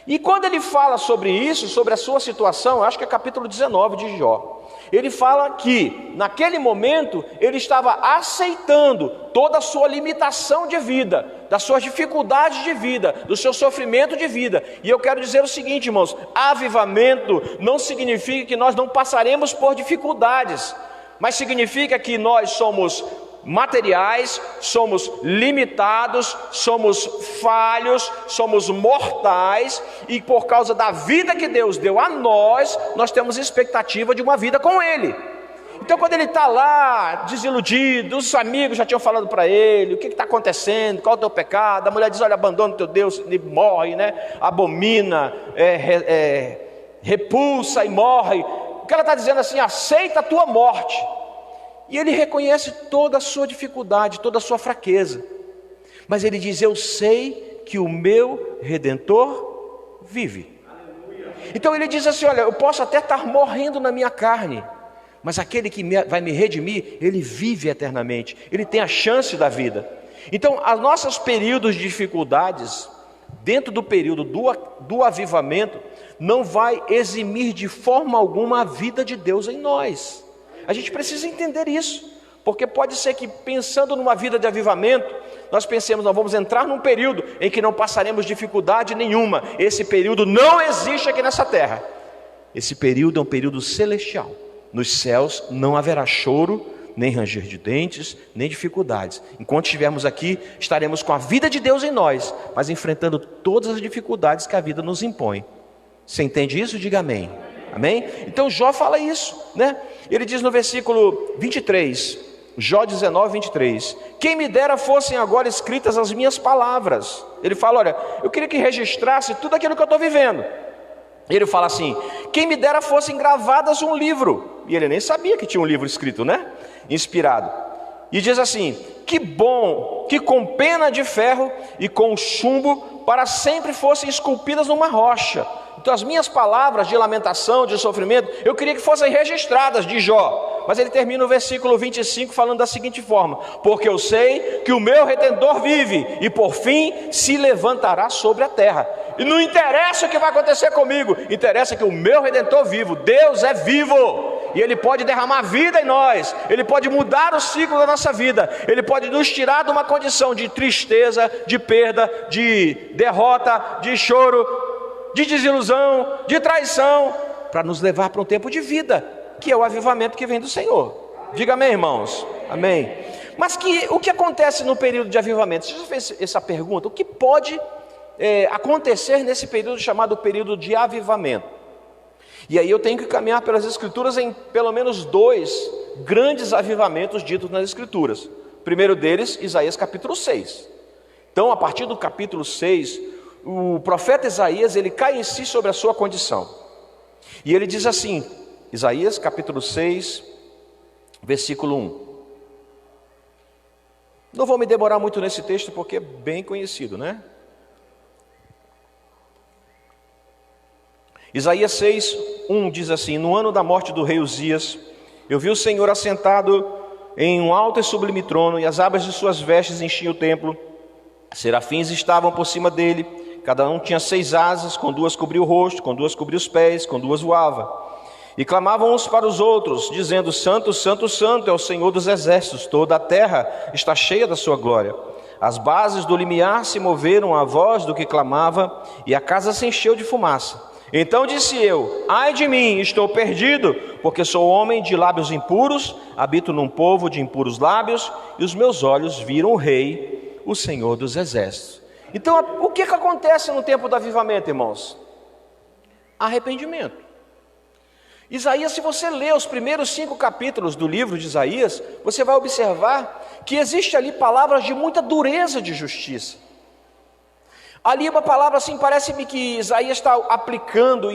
E quando ele fala sobre isso, sobre a sua situação, acho que é capítulo 19 de Jó, ele fala que naquele momento ele estava aceitando toda a sua limitação de vida, das suas dificuldades de vida, do seu sofrimento de vida. E eu quero dizer o seguinte, irmãos: avivamento não significa que nós não passaremos por dificuldades, mas significa que nós somos materiais, somos limitados, somos falhos, somos mortais, e por causa da vida que Deus deu a nós, nós temos expectativa de uma vida com Ele. Então quando ele está lá desiludido, os amigos já tinham falado para ele: o que está acontecendo, qual é o teu pecado? A mulher diz: olha, abandona o teu Deus, ele morre, abomina, repulsa e morre. O que ela está dizendo assim: aceita a tua morte. E ele reconhece toda a sua dificuldade, toda a sua fraqueza, mas ele diz: eu sei que o meu Redentor vive. Então ele diz assim: olha, eu posso até estar morrendo na minha carne, mas aquele que vai me redimir, ele vive eternamente, ele tem a chance da vida. Então, os nossos períodos de dificuldades, dentro do período do avivamento, não vai eximir de forma alguma a vida de Deus em nós. A gente precisa entender isso, porque pode ser que, pensando numa vida de avivamento, nós pensemos: nós vamos entrar num período em que não passaremos dificuldade nenhuma. Esse período não existe aqui nessa terra. Esse período é um período celestial. Nos céus não haverá choro, nem ranger de dentes, nem dificuldades. Enquanto estivermos aqui, estaremos com a vida de Deus em nós, mas enfrentando todas as dificuldades que a vida nos impõe. Você entende isso? Diga amém. Amém? Então Jó fala isso, Ele diz no versículo 23, Jó 19, 23: quem me dera fossem agora escritas as minhas palavras. Ele fala: olha, eu queria que registrasse tudo aquilo que eu estou vivendo. Ele fala assim: quem me dera fossem gravadas um livro. E ele nem sabia que tinha um livro escrito, inspirado. E diz assim: que bom que com pena de ferro e com chumbo para sempre fossem esculpidas numa rocha. Então as minhas palavras de lamentação, de sofrimento, eu queria que fossem registradas, de Jó. Mas ele termina o versículo 25 falando da seguinte forma: porque eu sei que o meu Redentor vive, e por fim se levantará sobre a terra. E não interessa o que vai acontecer comigo, interessa que o meu Redentor vivo, Deus é vivo, e Ele pode derramar vida em nós, Ele pode mudar o ciclo da nossa vida, Ele pode nos tirar de uma condição de tristeza, de perda, de derrota, de choro, de desilusão, de traição, para nos levar para um tempo de vida, que é o avivamento que vem do Senhor. Diga amém, irmãos? Amém. Mas o que acontece no período de avivamento? Você já fez essa pergunta? O que pode acontecer nesse período chamado período de avivamento? E aí eu tenho que caminhar pelas Escrituras em pelo menos 2 grandes avivamentos ditos nas Escrituras. O primeiro deles, Isaías capítulo 6. Então, a partir do capítulo 6, o profeta Isaías, ele cai em si sobre a sua condição. E ele diz assim, Isaías capítulo 6, versículo 1. Não vou me demorar muito nesse texto porque é bem conhecido, Isaías 6, 1 diz assim: no ano da morte do rei Uzias, eu vi o Senhor assentado em um alto e sublime trono, e as abas de suas vestes enchiam o templo. Serafins estavam por cima dele, cada um tinha 6 asas, com 2 cobria o rosto, com 2 cobria os pés, com 2 voava. E clamavam uns para os outros, dizendo: Santo, Santo, Santo é o Senhor dos exércitos, toda a terra está cheia da sua glória. As bases do limiar se moveram à voz do que clamava, e a casa se encheu de fumaça. Então disse eu: ai de mim, estou perdido, porque sou homem de lábios impuros, habito num povo de impuros lábios, e os meus olhos viram o Rei, o Senhor dos exércitos. Então, o que acontece no tempo do avivamento, irmãos? Arrependimento. Isaías, se você ler os primeiros 5 capítulos do livro de Isaías, você vai observar que existe ali palavras de muita dureza de justiça. Ali uma palavra assim, parece-me que Isaías está aplicando,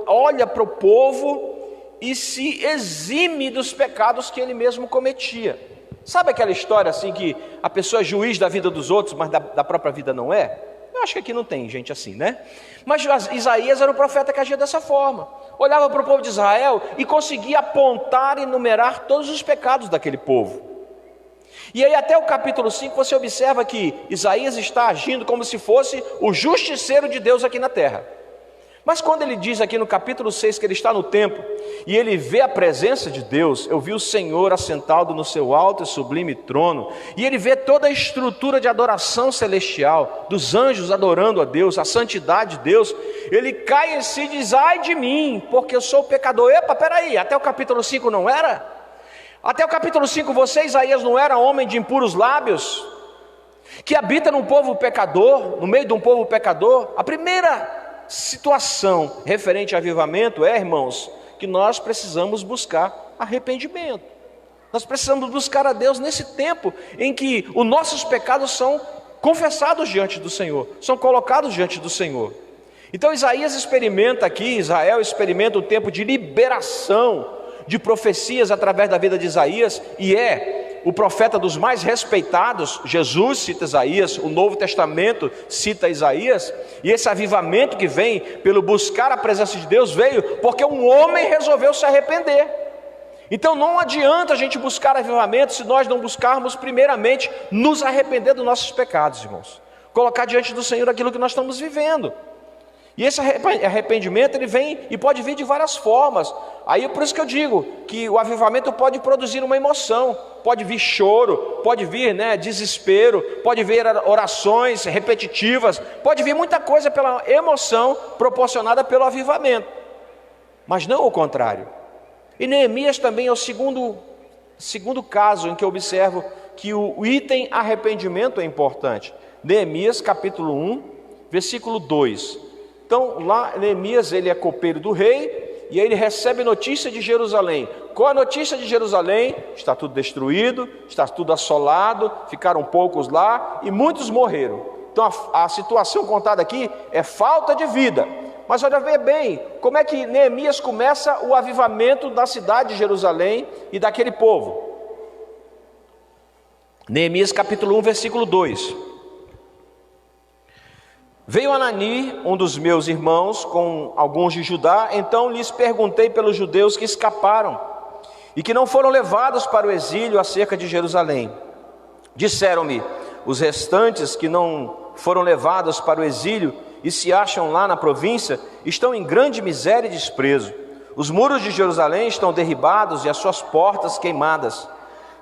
olha para o povo e se exime dos pecados que ele mesmo cometia. Sabe aquela história assim que a pessoa é juiz da vida dos outros, mas da própria vida não é? Eu acho que aqui não tem gente assim, né? Mas Isaías era o profeta que agia dessa forma. Olhava para o povo de Israel e conseguia apontar e enumerar todos os pecados daquele povo. E aí até o capítulo 5 você observa que Isaías está agindo como se fosse o justiceiro de Deus aqui na terra. Mas quando ele diz aqui no capítulo 6 que ele está no templo e ele vê a presença de Deus, eu vi o Senhor assentado no seu alto e sublime trono, e ele vê toda a estrutura de adoração celestial, dos anjos adorando a Deus, a santidade de Deus, ele cai em si e diz: ai de mim, porque eu sou pecador. Epa, peraí, até o capítulo 5 não era? Até o capítulo 5 você, Isaías, não era homem de impuros lábios, que habita num povo pecador, no meio de um povo pecador? A primeira situação referente a avivamento irmãos, que nós precisamos buscar arrependimento. Nós precisamos buscar a Deus nesse tempo em que os nossos pecados são confessados diante do Senhor, são colocados diante do Senhor. Então Isaías experimenta aqui, Israel experimenta um tempo de liberação de profecias através da vida de Isaías, e o profeta dos mais respeitados. Jesus cita Isaías, o Novo Testamento cita Isaías, e esse avivamento que vem pelo buscar a presença de Deus veio porque um homem resolveu se arrepender. Então não adianta a gente buscar avivamento se nós não buscarmos primeiramente nos arrepender dos nossos pecados, irmãos, colocar diante do Senhor aquilo que nós estamos vivendo. E esse arrependimento ele vem e pode vir de várias formas. Aí por isso que eu digo que o avivamento pode produzir uma emoção, pode vir choro, pode vir desespero, pode vir orações repetitivas, pode vir muita coisa pela emoção proporcionada pelo avivamento, mas não o contrário. E Neemias também é o segundo caso em que eu observo que o item arrependimento é importante. Neemias capítulo 1, versículo 2. Então lá Neemias ele é copeiro do rei, e aí ele recebe notícia de Jerusalém. Qual a notícia de Jerusalém? Está tudo destruído, está tudo assolado, ficaram poucos lá e muitos morreram. Então a situação contada aqui é falta de vida. Mas olha bem, como é que Neemias começa o avivamento da cidade de Jerusalém e daquele povo. Neemias capítulo 1, versículo 2. Veio Anani, um dos meus irmãos, com alguns de Judá, então lhes perguntei pelos judeus que escaparam e que não foram levados para o exílio acerca de Jerusalém. Disseram-me: os restantes que não foram levados para o exílio e se acham lá na província, estão em grande miséria e desprezo. Os muros de Jerusalém estão derribados e as suas portas queimadas.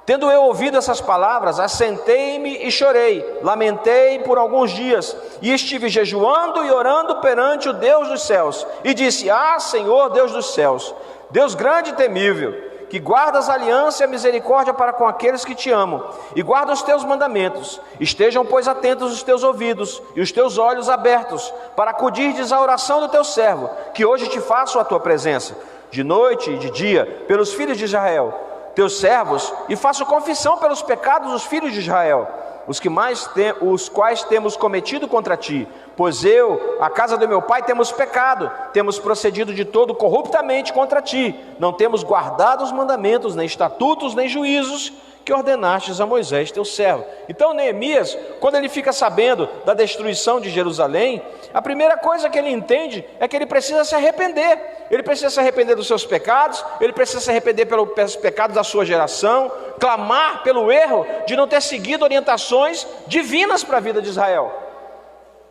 Tendo eu ouvido essas palavras, assentei-me e chorei, lamentei por alguns dias, e estive jejuando e orando perante o Deus dos céus, e disse: ah, Senhor Deus dos céus, Deus grande e temível, que guardas a aliança e a misericórdia para com aqueles que te amam, e guarda os teus mandamentos, estejam pois atentos os teus ouvidos, e os teus olhos abertos, para acudirdes à oração do teu servo, que hoje te faço a tua presença, de noite e de dia, pelos filhos de Israel, teus servos, e faço confissão pelos pecados dos filhos de Israel, os quais temos cometido contra ti, pois eu, a casa do meu pai, temos pecado, temos procedido de todo corruptamente contra ti, não temos guardado os mandamentos, nem estatutos, nem juízos que ordenastes a Moisés teu servo. Então Neemias, quando ele fica sabendo da destruição de Jerusalém, a primeira coisa que ele entende é que ele precisa se arrepender. Ele precisa se arrepender dos seus pecados, ele precisa se arrepender pelos pecados da sua geração, clamar pelo erro de não ter seguido orientações divinas para a vida de Israel.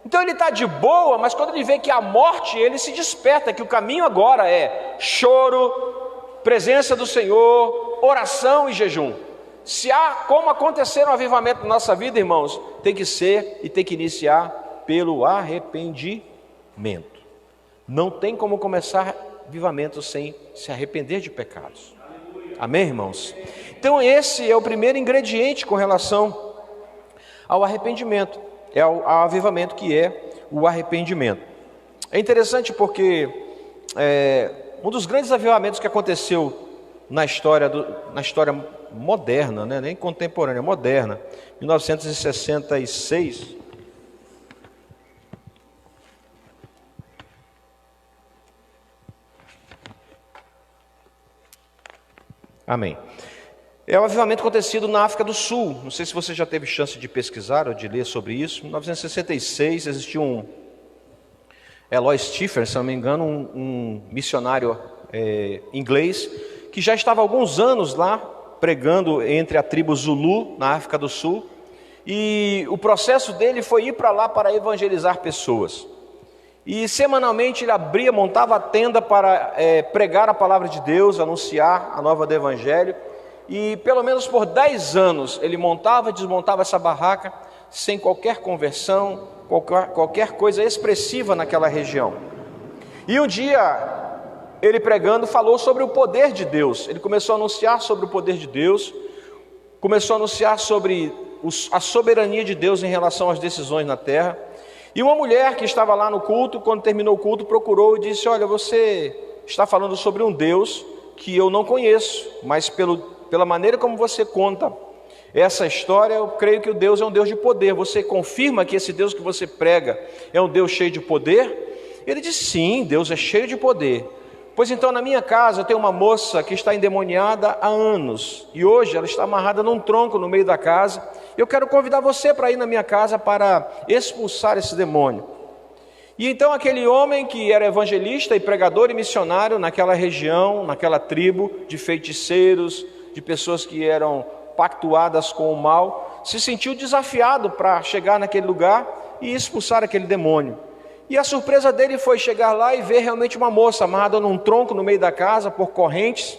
Então ele está de boa, mas quando ele vê que a morte, ele se desperta, que o caminho agora é choro, presença do Senhor, oração e jejum. Se há como acontecer um avivamento na nossa vida, irmãos, tem que ser e tem que iniciar pelo arrependimento. Não tem como começar avivamento sem se arrepender de pecados. Amém, irmãos? Então esse é o primeiro ingrediente com relação ao arrependimento. É ao avivamento, que é o arrependimento. É interessante porque um dos grandes avivamentos que aconteceu na história moderna, nem contemporânea, moderna, 1966. Amém. É um avivamento acontecido na África do Sul. Não sei se você já teve chance de pesquisar ou de ler sobre isso. Em 1966 existiu um Eloy Stephen, se não me engano, um missionário inglês, que já estava há alguns anos lá, pregando entre a tribo Zulu, na África do Sul. E o processo dele foi ir para lá para evangelizar pessoas. E semanalmente ele montava a tenda para pregar a palavra de Deus, anunciar a nova do Evangelho. E pelo menos por 10 anos ele montava e desmontava essa barraca sem qualquer conversão, qualquer coisa expressiva naquela região. E um dia ele pregando falou sobre o poder de Deus. Ele começou a anunciar sobre o poder de Deus, começou a anunciar sobre a soberania de Deus em relação às decisões na terra. E uma mulher que estava lá no culto, quando terminou o culto, procurou e disse: olha, você está falando sobre um Deus que eu não conheço, mas pela maneira como você conta essa história, eu creio que o Deus é um Deus de poder. Você confirma que esse Deus que você prega é um Deus cheio de poder? Ele disse: sim, Deus é cheio de poder. Pois então, na minha casa tem uma moça que está endemoniada há anos, e hoje ela está amarrada num tronco no meio da casa. Eu quero convidar você para ir na minha casa para expulsar esse demônio. E então aquele homem que era evangelista e pregador e missionário naquela região, naquela tribo de feiticeiros, de pessoas que eram pactuadas com o mal, se sentiu desafiado para chegar naquele lugar e expulsar aquele demônio. E a surpresa dele foi chegar lá e ver realmente uma moça amarrada num tronco no meio da casa por correntes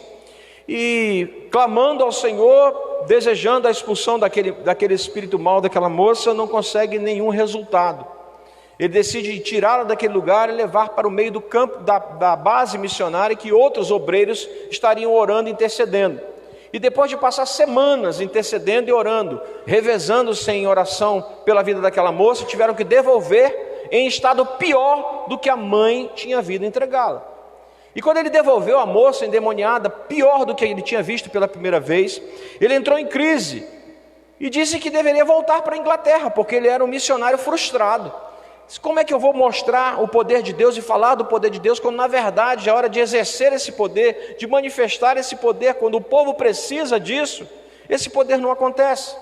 e clamando ao Senhor, desejando a expulsão daquele espírito mal daquela moça. Não consegue nenhum resultado. Ele decide tirá-la daquele lugar e levar para o meio do campo da base missionária, que outros obreiros estariam orando e intercedendo. E depois de passar semanas intercedendo e orando, revezando-se em oração pela vida daquela moça, tiveram que devolver em estado pior do que a mãe tinha vindo entregá-la. E quando ele devolveu a moça endemoniada, pior do que ele tinha visto pela primeira vez, ele entrou em crise e disse que deveria voltar para a Inglaterra, porque ele era um missionário frustrado. Como é que eu vou mostrar o poder de Deus e falar do poder de Deus, quando na verdade é hora de exercer esse poder, de manifestar esse poder, quando o povo precisa disso, esse poder não acontece?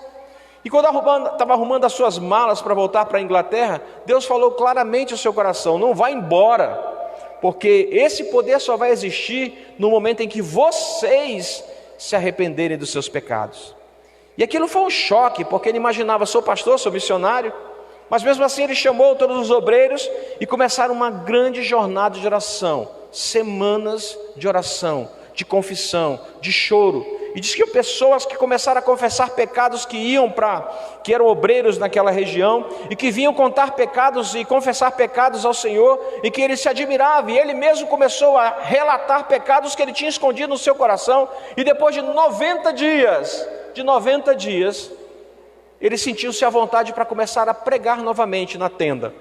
E quando estava arrumando as suas malas para voltar para a Inglaterra, Deus falou claramente ao seu coração: não vá embora, porque esse poder só vai existir no momento em que vocês se arrependerem dos seus pecados. E aquilo foi um choque, porque ele imaginava: sou pastor, sou missionário, mas mesmo assim ele chamou todos os obreiros e começaram uma grande jornada de oração, semanas de oração, de confissão, de choro. E diz que pessoas que começaram a confessar pecados, que eram obreiros naquela região, e que vinham contar pecados e confessar pecados ao Senhor, e que ele se admirava, e ele mesmo começou a relatar pecados que ele tinha escondido no seu coração. E depois de 90 dias, ele sentiu-se à vontade para começar a pregar novamente na tenda.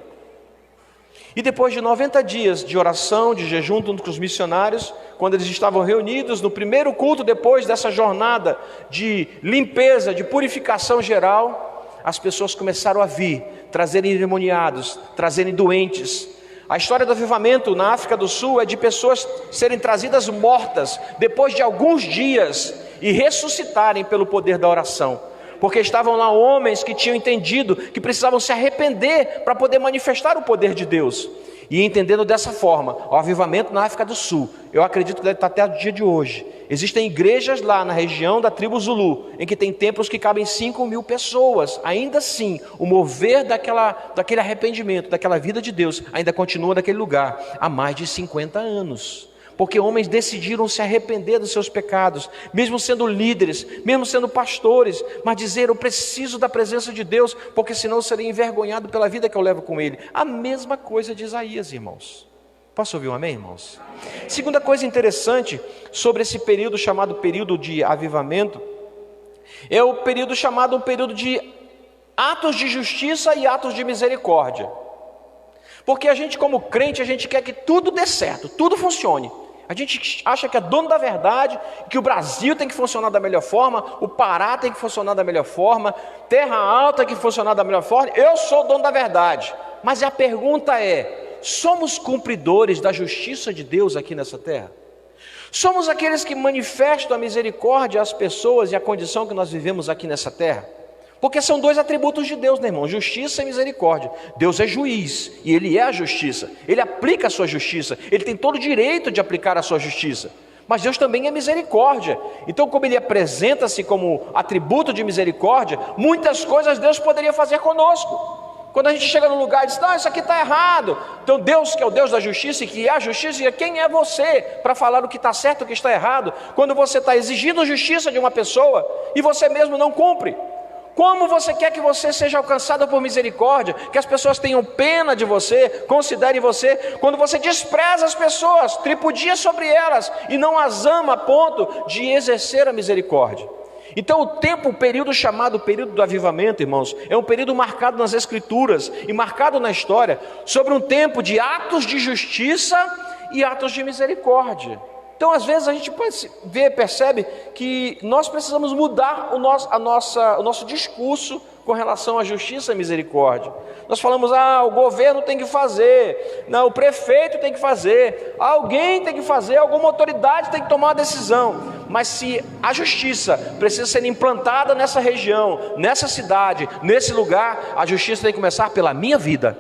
E depois de 90 dias de oração, de jejum junto com os missionários, quando eles estavam reunidos no primeiro culto, depois dessa jornada de limpeza, de purificação geral, as pessoas começaram a vir, trazerem endemoniados, trazerem doentes. A história do avivamento na África do Sul é de pessoas serem trazidas mortas, depois de alguns dias, e ressuscitarem pelo poder da oração. Porque estavam lá homens que tinham entendido que precisavam se arrepender para poder manifestar o poder de Deus. E entendendo dessa forma, o avivamento na África do Sul, eu acredito que deve estar até o dia de hoje. Existem igrejas lá na região da tribo Zulu, em que tem templos que cabem 5.000 pessoas. Ainda assim, o mover daquele arrependimento, daquela vida de Deus, ainda continua naquele lugar há mais de 50 anos. Porque homens decidiram se arrepender dos seus pecados, mesmo sendo líderes, mesmo sendo pastores, mas dizer: eu preciso da presença de Deus, porque senão eu serei envergonhado pela vida que eu levo com Ele. A mesma coisa de Isaías, irmãos. Posso ouvir um amém, irmãos? Segunda coisa interessante sobre esse período chamado período de avivamento, é o período chamado período de atos de justiça e atos de misericórdia. Porque a gente, como crente, a gente quer que tudo dê certo, tudo funcione. A gente acha que é dono da verdade, que o Brasil tem que funcionar da melhor forma, o Pará tem que funcionar da melhor forma, Terra Alta tem que funcionar da melhor forma. Eu sou dono da verdade. Mas a pergunta é: somos cumpridores da justiça de Deus aqui nessa terra? Somos aqueles que manifestam a misericórdia às pessoas e a condição que nós vivemos aqui nessa terra. Porque são dois atributos de Deus, né, irmão? Justiça e misericórdia. Deus é juiz e Ele é a justiça. Ele aplica a sua justiça. Ele tem todo o direito de aplicar a sua justiça. Mas Deus também é misericórdia. Então, como Ele apresenta-se como atributo de misericórdia, muitas coisas Deus poderia fazer conosco. Quando a gente chega num lugar e diz, não, isso aqui está errado. Então Deus, que é o Deus da justiça e que é a justiça, quem é você para falar o que está certo e o que está errado? Quando você está exigindo justiça de uma pessoa e você mesmo não cumpre. Como você quer que você seja alcançado por misericórdia, que as pessoas tenham pena de você, considerem você, quando você despreza as pessoas, tripudia sobre elas e não as ama a ponto de exercer a misericórdia? Então o período chamado período do avivamento, irmãos, é um período marcado nas Escrituras e marcado na história sobre um tempo de atos de justiça e atos de misericórdia. Então, às vezes, a gente percebe que nós precisamos mudar o nosso discurso com relação à justiça e misericórdia. Nós falamos, o governo tem que fazer, não, o prefeito tem que fazer, alguém tem que fazer, alguma autoridade tem que tomar uma decisão. Mas se a justiça precisa ser implantada nessa região, nessa cidade, nesse lugar, a justiça tem que começar pela minha vida.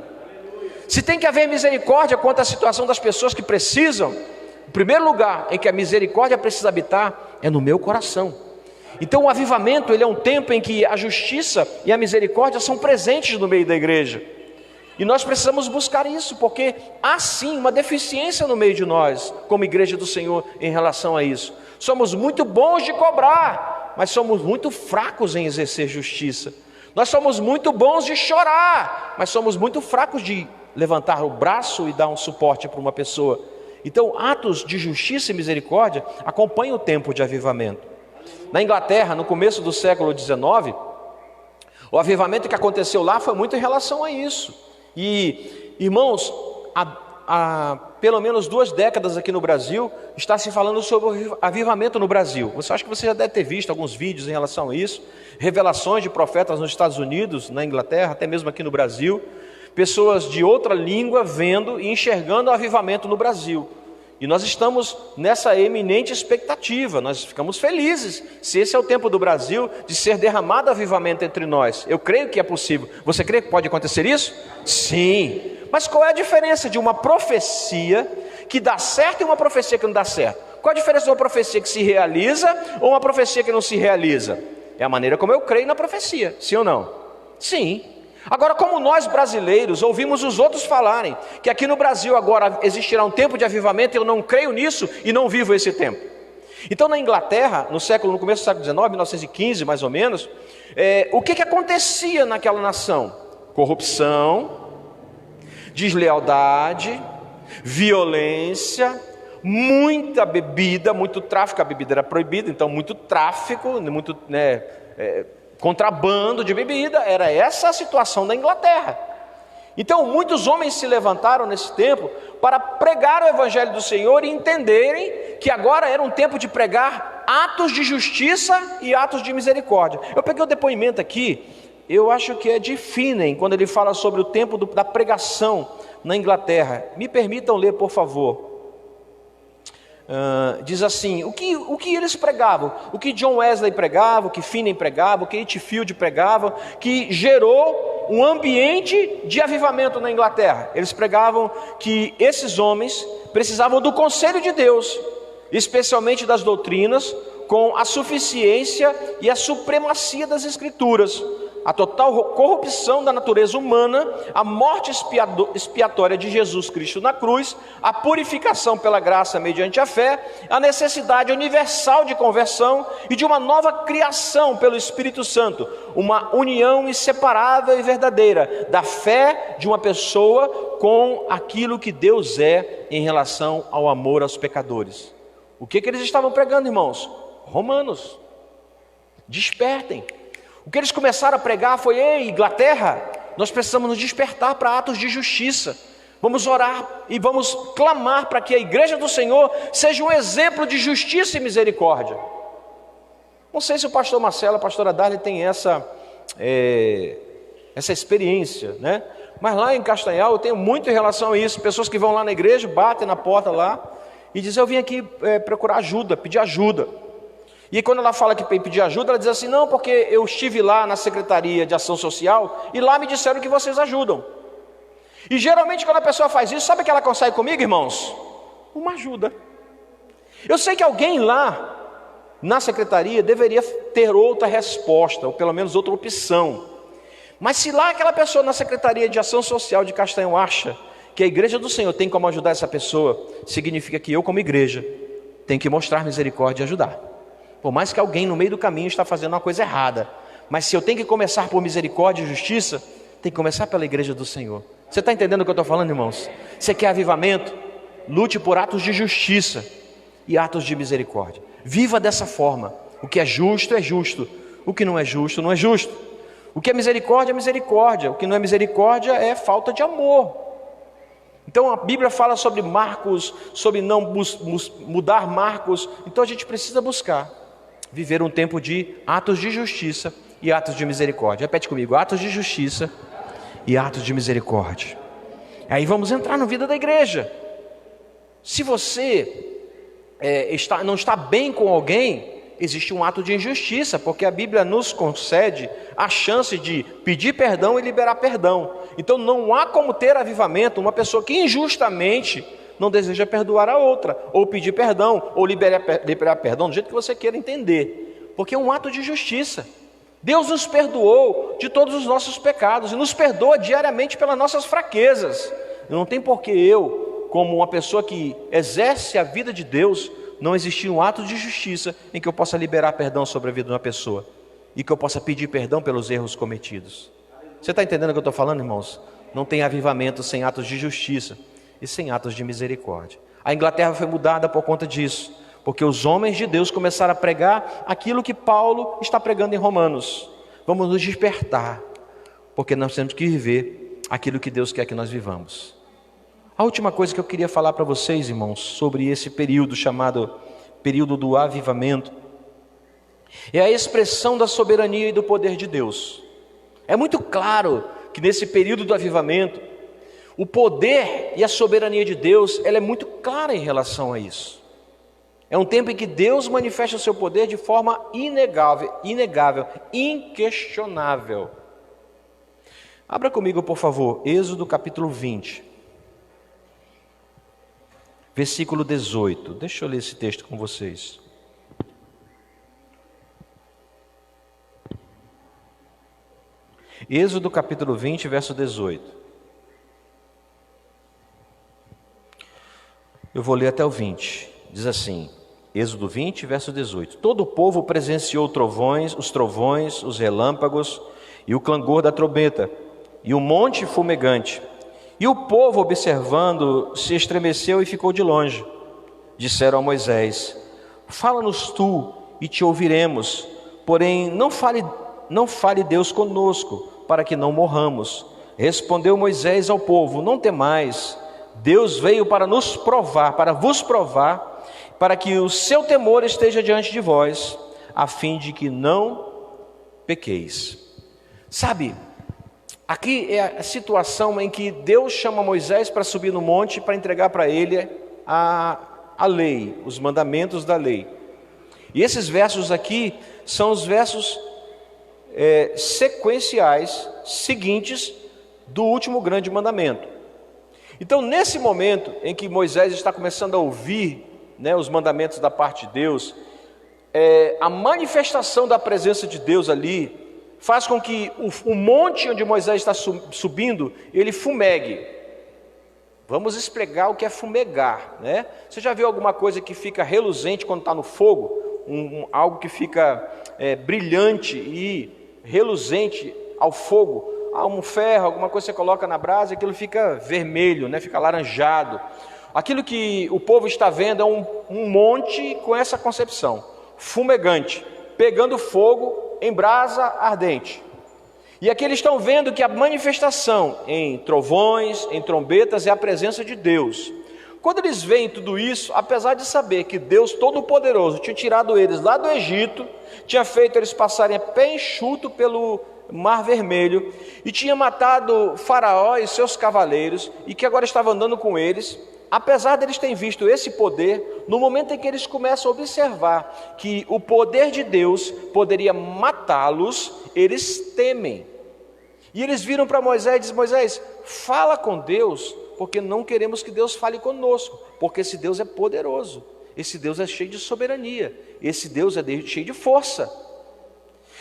Se tem que haver misericórdia quanto à situação das pessoas que precisam, o primeiro lugar em que a misericórdia precisa habitar é no meu coração. Então o avivamento, ele é um tempo em que a justiça e a misericórdia são presentes no meio da igreja. E nós precisamos buscar isso, porque há sim uma deficiência no meio de nós, como igreja do Senhor, em relação a isso. Somos muito bons de cobrar, mas somos muito fracos em exercer justiça. Nós somos muito bons de chorar, mas somos muito fracos de levantar o braço e dar um suporte para uma pessoa. Então, atos de justiça e misericórdia acompanham o tempo de avivamento. Na Inglaterra, no começo do século XIX, o avivamento que aconteceu lá foi muito em relação a isso. E, irmãos, há pelo menos 2 décadas aqui no Brasil, está se falando sobre o avivamento no Brasil. Acho que você já deve ter visto alguns vídeos em relação a isso, revelações de profetas nos Estados Unidos, na Inglaterra, até mesmo aqui no Brasil. Pessoas de outra língua vendo e enxergando o avivamento no Brasil. E nós estamos nessa eminente expectativa, nós ficamos felizes se esse é o tempo do Brasil de ser derramado avivamento entre nós. Eu creio que é possível. Você crê que pode acontecer isso? Sim. Mas qual é a diferença de uma profecia que dá certo e uma profecia que não dá certo? Qual a diferença de uma profecia que se realiza ou uma profecia que não se realiza? É a maneira como eu creio na profecia, sim ou não? Sim. Agora, como nós brasileiros ouvimos os outros falarem que aqui no Brasil agora existirá um tempo de avivamento, eu não creio nisso e não vivo esse tempo. Então na Inglaterra, no começo do século XIX, 1915 mais ou menos, o que acontecia naquela nação? Corrupção, deslealdade, violência, muita bebida, muito tráfico. A bebida era proibida, então muito tráfico, muito contrabando de bebida. Era essa a situação da Inglaterra. Então muitos homens se levantaram nesse tempo para pregar o evangelho do Senhor e entenderem que agora era um tempo de pregar atos de justiça e atos de misericórdia. Eu peguei o depoimento aqui, eu acho que é de Finney, quando ele fala sobre o tempo da pregação na Inglaterra. Me permitam ler, por favor. Diz assim, o que eles pregavam, o que John Wesley pregava, o que Finney pregava, o que Whitefield pregava, que gerou um ambiente de avivamento na Inglaterra. Eles pregavam que esses homens precisavam do conselho de Deus, especialmente das doutrinas, com a suficiência e a supremacia das Escrituras, a total corrupção da natureza humana, a morte expiatória de Jesus Cristo na cruz, a purificação pela graça mediante a fé, a necessidade universal de conversão e de uma nova criação pelo Espírito Santo, uma união inseparável e verdadeira da fé de uma pessoa com aquilo que Deus é em relação ao amor aos pecadores. O que eles estavam pregando, irmãos? Romanos, despertem. O que eles começaram a pregar foi: ei, Inglaterra, nós precisamos nos despertar para atos de justiça. Vamos orar e vamos clamar para que a igreja do Senhor seja um exemplo de justiça e misericórdia. Não sei se o pastor Marcelo, a pastora Darley tem essa experiência, né? Mas lá em Castanhal eu tenho muito em relação a isso. Pessoas que vão lá na igreja, batem na porta lá e diz: eu vim aqui procurar ajuda, pedir ajuda. E quando ela fala que pedir ajuda, ela diz assim: não, porque eu estive lá na Secretaria de Ação Social e lá me disseram que vocês ajudam. E geralmente quando a pessoa faz isso, sabe o que ela consegue comigo, irmãos? Uma ajuda. Eu sei que alguém lá na secretaria deveria ter outra resposta, ou pelo menos outra opção. Mas se lá aquela pessoa na Secretaria de Ação Social de Castanhal acha que a igreja do Senhor tem como ajudar essa pessoa, significa que eu, como igreja, tenho que mostrar misericórdia e ajudar. Por mais que alguém no meio do caminho está fazendo uma coisa errada, mas se eu tenho que começar por misericórdia e justiça, tem que começar pela igreja do Senhor. Você está entendendo o que eu estou falando, irmãos? Você quer avivamento? Lute por atos de justiça e atos de misericórdia. Viva dessa forma. O que é justo, o que não é justo, não é justo. O que é misericórdia, o que não é misericórdia é falta de amor. Então a Bíblia fala sobre marcos, sobre não mudar marcos. Então a gente precisa buscar viver um tempo de atos de justiça e atos de misericórdia. Repete comigo: atos de justiça e atos de misericórdia. Aí vamos entrar na vida da igreja. Se você não está bem com alguém, existe um ato de injustiça, porque a Bíblia nos concede a chance de pedir perdão e liberar perdão. Então não há como ter avivamento uma pessoa que injustamente não deseja perdoar a outra, ou pedir perdão, ou liberar perdão, do jeito que você queira entender, porque é um ato de justiça. Deus nos perdoou de todos os nossos pecados e nos perdoa diariamente pelas nossas fraquezas. Não tem por que eu, como uma pessoa que exerce a vida de Deus, não existir um ato de justiça em que eu possa liberar perdão sobre a vida de uma pessoa e que eu possa pedir perdão pelos erros cometidos. Você está entendendo o que eu estou falando, irmãos? Não tem avivamento sem atos de justiça e sem atos de misericórdia. A Inglaterra foi mudada por conta disso, porque os homens de Deus começaram a pregar aquilo que Paulo está pregando em Romanos. Vamos nos despertar, porque nós temos que viver aquilo que Deus quer que nós vivamos. A última coisa que eu queria falar para vocês, irmãos, sobre esse período chamado período do avivamento, é a expressão da soberania e do poder de Deus. É muito claro que nesse período do avivamento, o poder e a soberania de Deus, ela é muito clara em relação a isso. É um tempo em que Deus manifesta o seu poder de forma inegável, inquestionável. Abra comigo, por favor, Êxodo capítulo 20. Versículo 18. Deixa eu ler esse texto com vocês. Êxodo capítulo 20, verso 18. Eu vou ler até o 20. Diz assim, Êxodo 20, verso 18. Todo o povo presenciou os trovões, os relâmpagos e o clangor da trombeta e o monte fumegante. E o povo, observando, se estremeceu e ficou de longe. Disseram a Moisés: fala-nos tu e te ouviremos, porém não fale Deus conosco, para que não morramos. Respondeu Moisés ao povo: não temais, Deus veio para nos provar, para vos provar, para que o seu temor esteja diante de vós, a fim de que não pequeis. Sabe, aqui é a situação em que Deus chama Moisés para subir no monte para entregar para ele a lei, os mandamentos da lei. E esses versos aqui são os versos sequenciais seguintes do último grande mandamento. Então, nesse momento em que Moisés está começando a ouvir, os mandamentos da parte de Deus, a manifestação da presença de Deus ali faz com que o monte onde Moisés está subindo, ele fumegue. Vamos explicar o que é fumegar, né? Você já viu alguma coisa que fica reluzente quando está no fogo? Algo que fica brilhante e reluzente ao fogo. Um ferro, alguma coisa que você coloca na brasa, aquilo fica vermelho, né? Fica alaranjado. Aquilo que o povo está vendo é um monte com essa concepção, fumegante, pegando fogo em brasa ardente. E aqui eles estão vendo que a manifestação em trovões, em trombetas, é a presença de Deus. Quando eles veem tudo isso, apesar de saber que Deus Todo-Poderoso tinha tirado eles lá do Egito, tinha feito eles passarem a pé enxuto pelo Mar Vermelho, e tinha matado Faraó e seus cavaleiros, e que agora estava andando com eles, apesar deles terem visto esse poder, no momento em que eles começam a observar que o poder de Deus poderia matá-los, eles temem. E eles viram para Moisés e dizem: Moisés, fala com Deus, porque não queremos que Deus fale conosco, porque esse Deus é poderoso, esse Deus é cheio de soberania, esse Deus é cheio de força.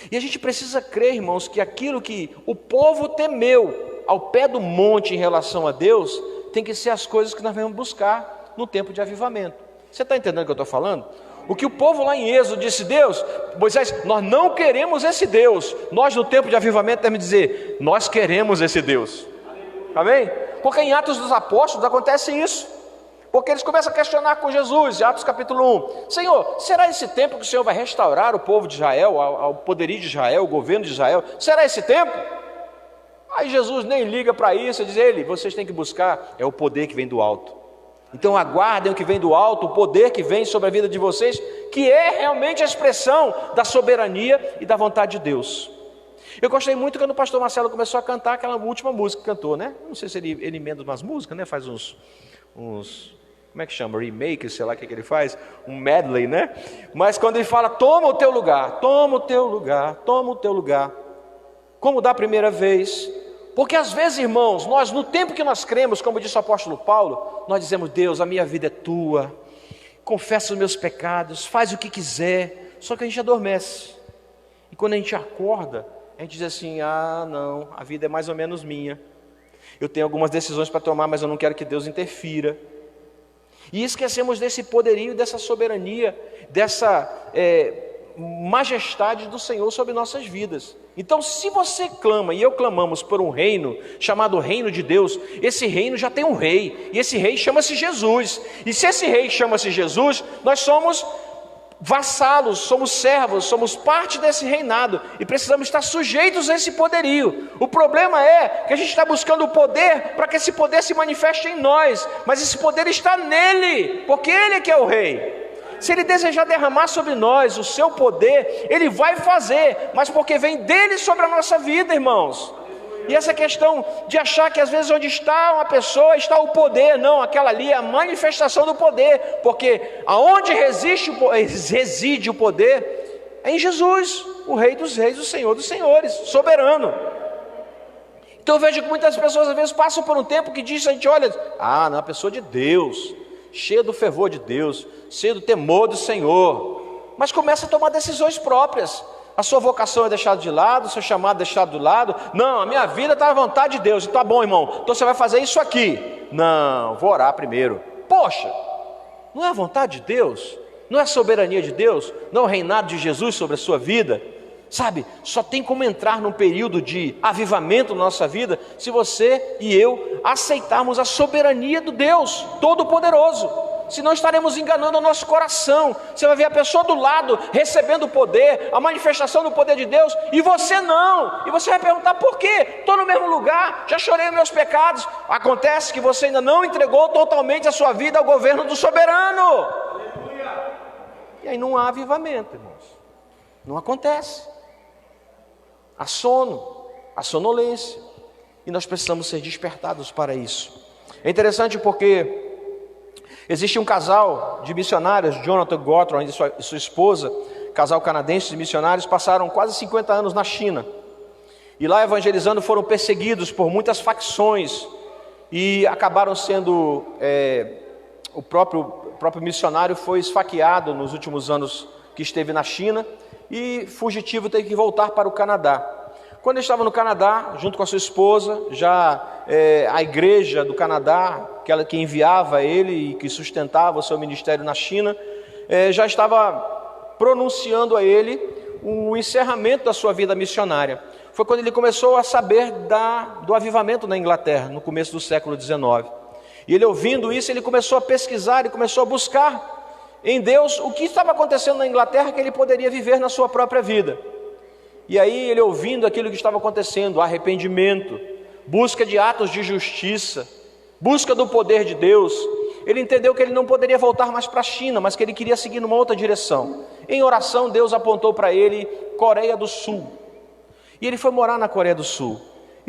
E a gente precisa crer, irmãos, que aquilo que o povo temeu ao pé do monte em relação a Deus, tem que ser as coisas que nós vamos buscar no tempo de avivamento. Você está entendendo o que eu estou falando? O que o povo lá em Êxodo disse: Deus, Moisés, nós não queremos esse Deus. Nós no tempo de avivamento temos que dizer: nós queremos esse Deus. Amém? Porque em Atos dos Apóstolos acontece isso. Porque eles começam a questionar com Jesus, em Atos capítulo 1: Senhor, será esse tempo que o Senhor vai restaurar o povo de Israel, ao poderio de Israel, o governo de Israel? Será esse tempo? Aí Jesus nem liga para isso, diz ele: vocês têm que buscar, é o poder que vem do alto. Então aguardem o que vem do alto, o poder que vem sobre a vida de vocês, que é realmente a expressão da soberania e da vontade de Deus. Eu gostei muito quando o pastor Marcelo começou a cantar aquela última música que cantou, né? Não sei se ele emenda umas músicas, né? Faz uns como é que chama? Remake, sei lá o que ele faz, um medley, né? Mas quando ele fala: toma o teu lugar, toma o teu lugar, toma o teu lugar, como da primeira vez. Porque às vezes, irmãos, nós no tempo que nós cremos, como disse o apóstolo Paulo, nós dizemos: Deus, a minha vida é tua, confessa os meus pecados, faz o que quiser. Só que a gente adormece, e quando a gente acorda, a gente diz assim: ah não, a vida é mais ou menos minha, eu tenho algumas decisões para tomar, mas eu não quero que Deus interfira. E esquecemos desse poderio, dessa soberania, dessa majestade do Senhor sobre nossas vidas. Então, se você clama, e eu clamamos por um reino chamado Reino de Deus, esse reino já tem um rei, e esse rei chama-se Jesus. E se esse rei chama-se Jesus, nós somos vassalos, somos servos, somos parte desse reinado, e precisamos estar sujeitos a esse poderio. O problema é que a gente está buscando o poder para que esse poder se manifeste em nós, mas esse poder está nele, porque ele é que é o rei. Se ele desejar derramar sobre nós o seu poder, ele vai fazer, mas porque vem dele sobre a nossa vida, irmãos. E essa questão de achar que às vezes onde está uma pessoa está o poder, não, aquela ali é a manifestação do poder, porque aonde reside o poder é em Jesus, o Rei dos Reis, o Senhor dos Senhores, soberano. Então eu vejo que muitas pessoas às vezes passam por um tempo que diz, a gente olha: ah, não, a pessoa de Deus, cheia do fervor de Deus, cheia do temor do Senhor, mas começa a tomar decisões próprias. A sua vocação é deixada de lado, o seu chamado é deixado de lado. Não, a minha vida está à vontade de Deus. Tá bom, irmão, então você vai fazer isso aqui. Não, vou orar primeiro. Poxa, não é a vontade de Deus? Não é a soberania de Deus? Não é o reinado de Jesus sobre a sua vida? Sabe, só tem como entrar num período de avivamento na nossa vida se você e eu aceitarmos a soberania do Deus Todo-Poderoso. Senão estaremos enganando o nosso coração. Você vai ver a pessoa do lado recebendo o poder, a manifestação do poder de Deus, e você não. E você vai perguntar: por quê? Estou no mesmo lugar, já chorei os meus pecados. Acontece que você ainda não entregou totalmente a sua vida ao governo do soberano. E aí não há avivamento, irmãos. Não acontece. Há sono, há sonolência, e nós precisamos ser despertados para isso. É interessante porque existe um casal de missionários, Jonathan Gottron e sua esposa, casal canadense de missionários, passaram quase 50 anos na China. E lá evangelizando foram perseguidos por muitas facções e acabaram sendo... o próprio missionário foi esfaqueado nos últimos anos que esteve na China e fugitivo teve que voltar para o Canadá. Quando ele estava no Canadá, junto com a sua esposa, a igreja do Canadá, que enviava ele e que sustentava o seu ministério na China, já estava pronunciando a ele o encerramento da sua vida missionária. Foi quando ele começou a saber do avivamento na Inglaterra, no começo do século XIX. E ele, ouvindo isso, ele começou a pesquisar e começou a buscar em Deus o que estava acontecendo na Inglaterra que ele poderia viver na sua própria vida. E aí ele, ouvindo aquilo que estava acontecendo, arrependimento, busca de atos de justiça, busca do poder de Deus, ele entendeu que ele não poderia voltar mais para a China, mas que ele queria seguir numa outra direção. Em oração, Deus apontou para ele Coreia do Sul. E ele foi morar na Coreia do Sul.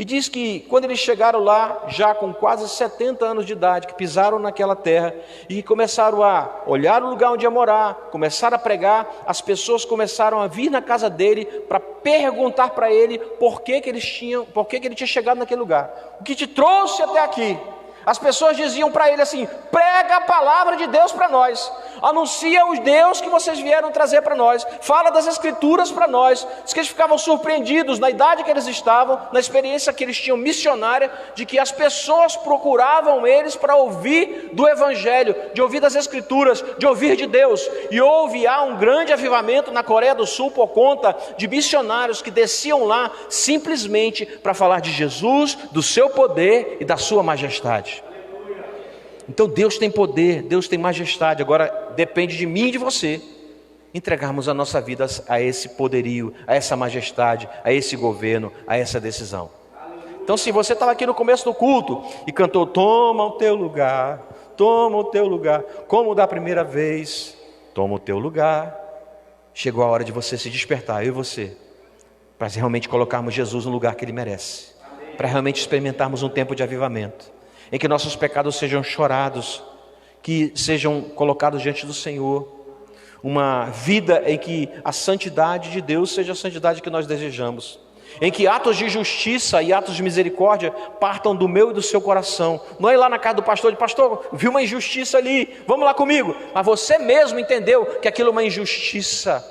E diz que quando eles chegaram lá, já com quase 70 anos de idade, que pisaram naquela terra e começaram a olhar o lugar onde ia morar, começaram a pregar, as pessoas começaram a vir na casa dele para perguntar para ele por que ele tinha chegado naquele lugar. O que te trouxe até aqui? As pessoas diziam para ele assim: prega a palavra de Deus para nós, anuncia o Deus que vocês vieram trazer para nós, fala das escrituras para nós. Diz que eles ficavam surpreendidos na idade que eles estavam, na experiência que eles tinham missionária, de que as pessoas procuravam eles para ouvir do evangelho, de ouvir das escrituras, de ouvir de Deus. E há um grande avivamento na Coreia do Sul por conta de missionários que desciam lá simplesmente para falar de Jesus, do seu poder e da sua majestade. Então Deus tem poder, Deus tem majestade. Agora depende de mim e de você entregarmos a nossa vida a esse poderio, a essa majestade, a esse governo, a essa decisão. Então, se você estava aqui no começo do culto e cantou: toma o teu lugar, como da primeira vez, toma o teu lugar, chegou a hora de você se despertar, eu e você, para realmente colocarmos Jesus no lugar que Ele merece, para realmente experimentarmos um tempo de avivamento, em que nossos pecados sejam chorados, que sejam colocados diante do Senhor, uma vida em que a santidade de Deus seja a santidade que nós desejamos, em que atos de justiça e atos de misericórdia partam do meu e do seu coração. Não é ir lá na casa do pastor, pastor, vi uma injustiça ali, vamos lá comigo. Mas você mesmo entendeu que aquilo é uma injustiça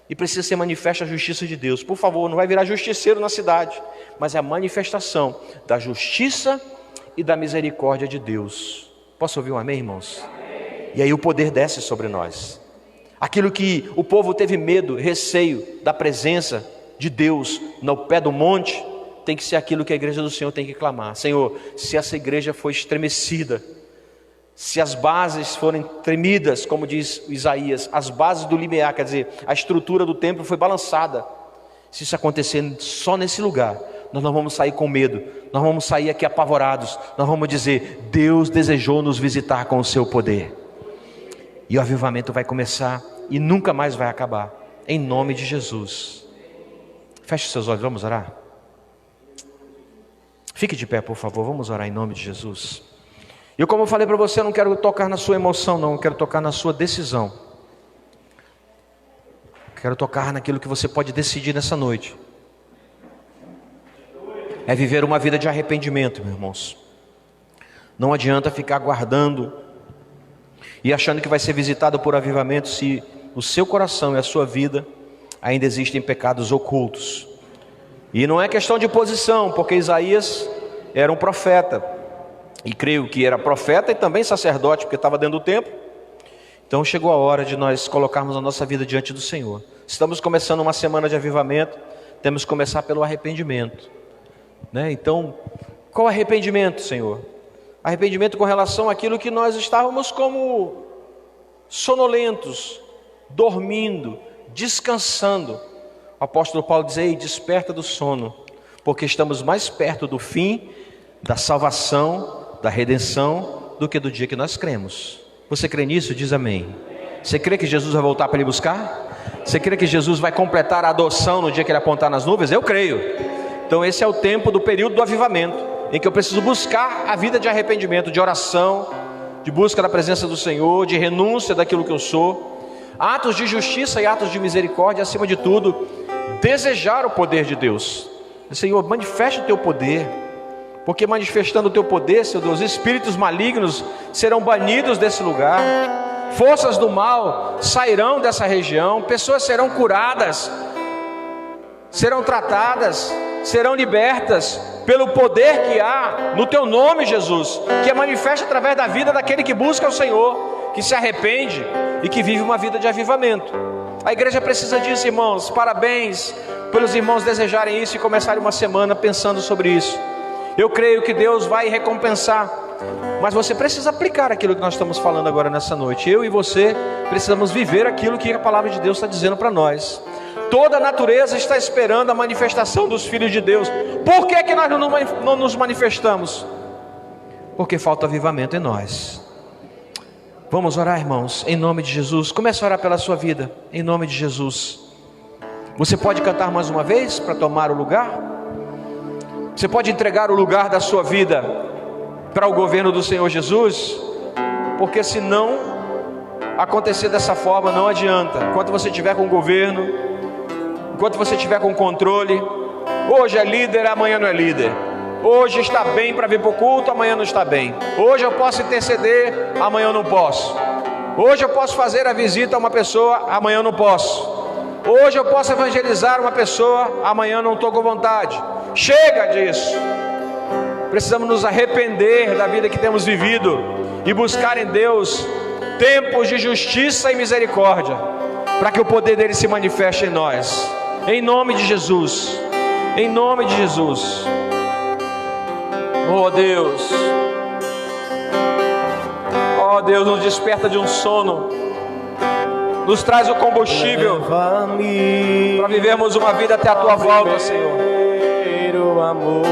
e precisa ser manifesta a justiça de Deus. Por favor, não vai virar justiceiro na cidade, mas é a manifestação da justiça e da misericórdia de Deus. Posso ouvir um amém, irmãos? Amém. E aí o poder desce sobre nós. Aquilo que o povo teve medo, receio da presença de Deus no pé do monte, tem que ser aquilo que a igreja do Senhor tem que clamar: Senhor, se essa igreja for estremecida, se as bases forem tremidas, como diz Isaías, as bases do limiar, quer dizer, a estrutura do templo foi balançada, se isso acontecer só nesse lugar, nós não vamos sair com medo, nós vamos sair aqui apavorados, nós vamos dizer: Deus desejou nos visitar com o seu poder. E o avivamento vai começar e nunca mais vai acabar, em nome de Jesus. Feche seus olhos, vamos orar? Fique de pé, por favor, vamos orar em nome de Jesus. E como eu falei para você, eu não quero tocar na sua emoção, não, eu quero tocar na sua decisão. Quero tocar naquilo que você pode decidir nessa noite. É viver uma vida de arrependimento, meus irmãos. Não adianta ficar aguardando e achando que vai ser visitado por avivamento se o seu coração e a sua vida ainda existem pecados ocultos. E não é questão de posição, porque Isaías era um profeta, e creio que era profeta e também sacerdote, porque estava dentro do templo. Então chegou a hora de nós colocarmos a nossa vida diante do Senhor. Estamos começando uma semana de avivamento, temos que começar pelo arrependimento, né? Então, qual arrependimento, Senhor? Arrependimento com relação àquilo que nós estávamos como sonolentos, dormindo, descansando. O apóstolo Paulo diz: ei, desperta do sono, porque estamos mais perto do fim, da salvação, da redenção, do que do dia que nós cremos. Você crê nisso? Diz amém. Você crê que Jesus vai voltar para lhe buscar? Você crê que Jesus vai completar a adoção no dia que Ele apontar nas nuvens? Eu creio. Então esse é o tempo do período do avivamento, em que eu preciso buscar a vida de arrependimento, de oração, de busca da presença do Senhor, de renúncia daquilo que eu sou, atos de justiça e atos de misericórdia, acima de tudo, desejar o poder de Deus. Senhor, manifesta o teu poder, porque manifestando o teu poder, Senhor Deus, espíritos malignos serão banidos desse lugar, forças do mal sairão dessa região, pessoas serão curadas, serão tratadas, serão libertas pelo poder que há no teu nome, Jesus, que é manifesto através da vida daquele que busca o Senhor, que se arrepende e que vive uma vida de avivamento. A igreja precisa disso, irmãos. Parabéns pelos irmãos desejarem isso e começarem uma semana pensando sobre isso. Eu creio que Deus vai recompensar, mas você precisa aplicar aquilo que nós estamos falando agora nessa noite. Eu e você precisamos viver aquilo que a palavra de Deus está dizendo para nós. Toda a natureza está esperando a manifestação dos filhos de Deus. Por que nós não nos manifestamos? Porque falta avivamento em nós. Vamos orar, irmãos, em nome de Jesus. Comece a orar pela sua vida, em nome de Jesus. Você pode cantar mais uma vez para tomar o lugar? Você pode entregar o lugar da sua vida para o governo do Senhor Jesus, porque se não acontecer dessa forma, não adianta. Enquanto você estiver com o governo, enquanto você estiver com controle, hoje é líder, amanhã não é líder. Hoje está bem para vir para o culto, amanhã não está bem. Hoje eu posso interceder, amanhã eu não posso. Hoje eu posso fazer a visita a uma pessoa, amanhã eu não posso. Hoje eu posso evangelizar uma pessoa, amanhã eu não estou com vontade. Chega disso. Precisamos nos arrepender da vida que temos vivido e buscar em Deus tempos de justiça e misericórdia, para que o poder dele se manifeste em nós. Em nome de Jesus. Em nome de Jesus. Oh Deus. Oh Deus, nos desperta de um sono. Nos traz o combustível para vivermos uma vida até a tua volta, Senhor. O amor,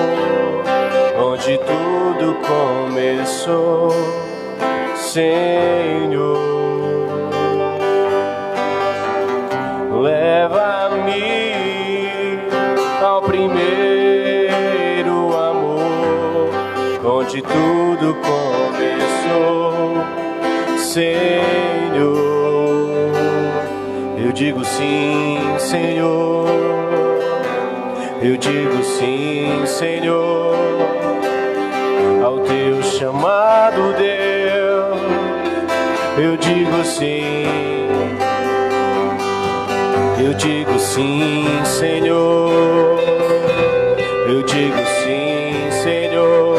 onde tudo começou, Senhor. Leva-me ao primeiro amor, onde tudo começou, Senhor. Eu digo sim, Senhor. Eu digo sim, Senhor, ao teu chamado, Deus. Eu digo sim. Eu digo sim, Senhor. Eu digo sim, Senhor,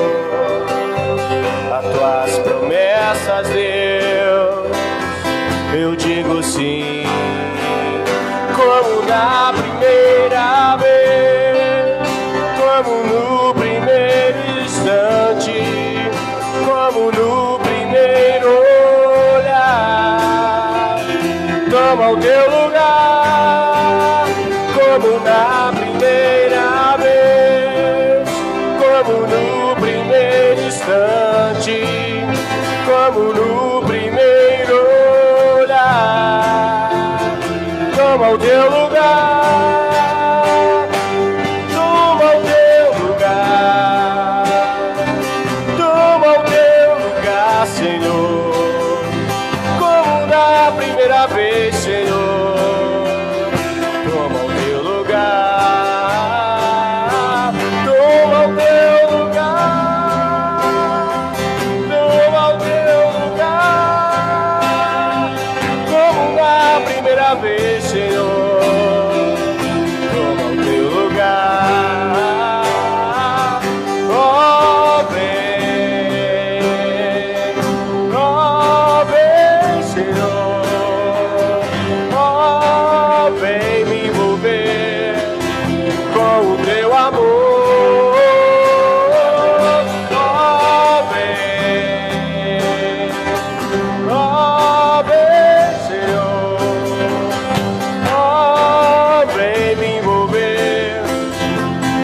a tuas promessas, Deus. Eu digo sim, como na primeira vez, como no primeiro instante, como no primeiro olhar. Toma o teu lugar, como na primeira vez, como no primeiro instante, como no primeiro olhar. Toma o teu lugar, toma o teu lugar, toma o teu lugar, Senhor, como na primeira vez, Senhor. Toma o teu lugar, toma o teu lugar, toma o teu lugar, como na primeira vez, Senhor. Toma o teu lugar, oh vem, Senhor, oh vem me envolver com o teu amor, oh vem, Senhor. Oh, vem me envolver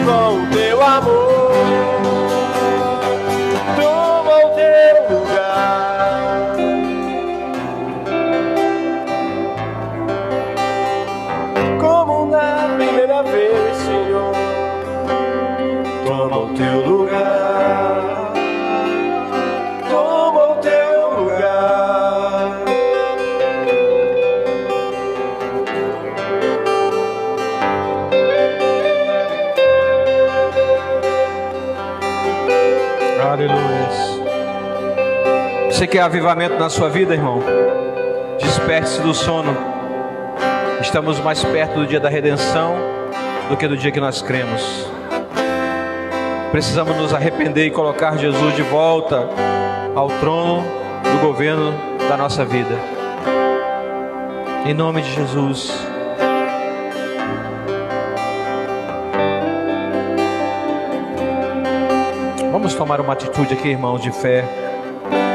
com o teu amor. Toma o teu lugar, como na primeira vez, Senhor. Toma o teu lugar, toma o teu lugar. Aleluia. Você quer avivamento na sua vida, irmão? Desperte-se do sono. Estamos mais perto do dia da redenção do que do dia que nós cremos. Precisamos nos arrepender e colocar Jesus de volta ao trono do governo da nossa vida. Em nome de Jesus. Vamos tomar uma atitude aqui, irmãos, de fé.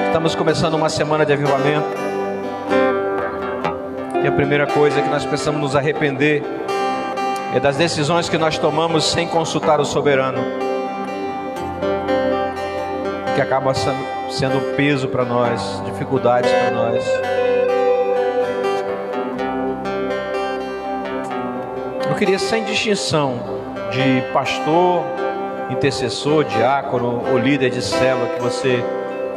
Estamos começando uma semana de avivamento. E a primeira coisa que nós precisamos nos arrepender é das decisões que nós tomamos sem consultar o soberano, que acaba sendo um peso para nós, dificuldades para nós. Eu queria, sem distinção de pastor, intercessor, diácono ou líder de célula que você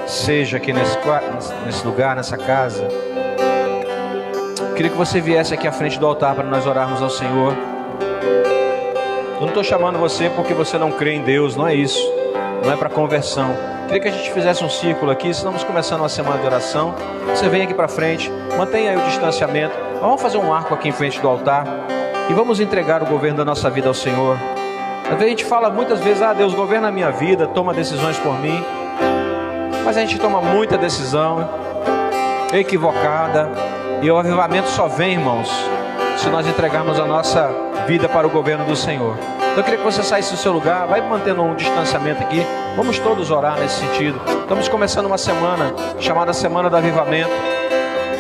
seja aqui nesse lugar, nessa casa. Queria que você viesse aqui à frente do altar para nós orarmos ao Senhor. Eu não estou chamando você porque você não crê em Deus, não é isso. Não é para conversão. Queria que a gente fizesse um círculo aqui. Estamos começando uma semana de oração. Você vem aqui para frente, mantenha aí o distanciamento. Vamos fazer um arco aqui em frente do altar e vamos entregar o governo da nossa vida ao Senhor. Às vezes a gente fala muitas vezes: Deus governa a minha vida, toma decisões por mim. Mas a gente toma muita decisão equivocada. E o avivamento só vem, irmãos, se nós entregarmos a nossa vida para o governo do Senhor. Então eu queria que você saísse do seu lugar, vai mantendo um distanciamento aqui. Vamos todos orar nesse sentido. Estamos começando uma semana chamada Semana do Avivamento.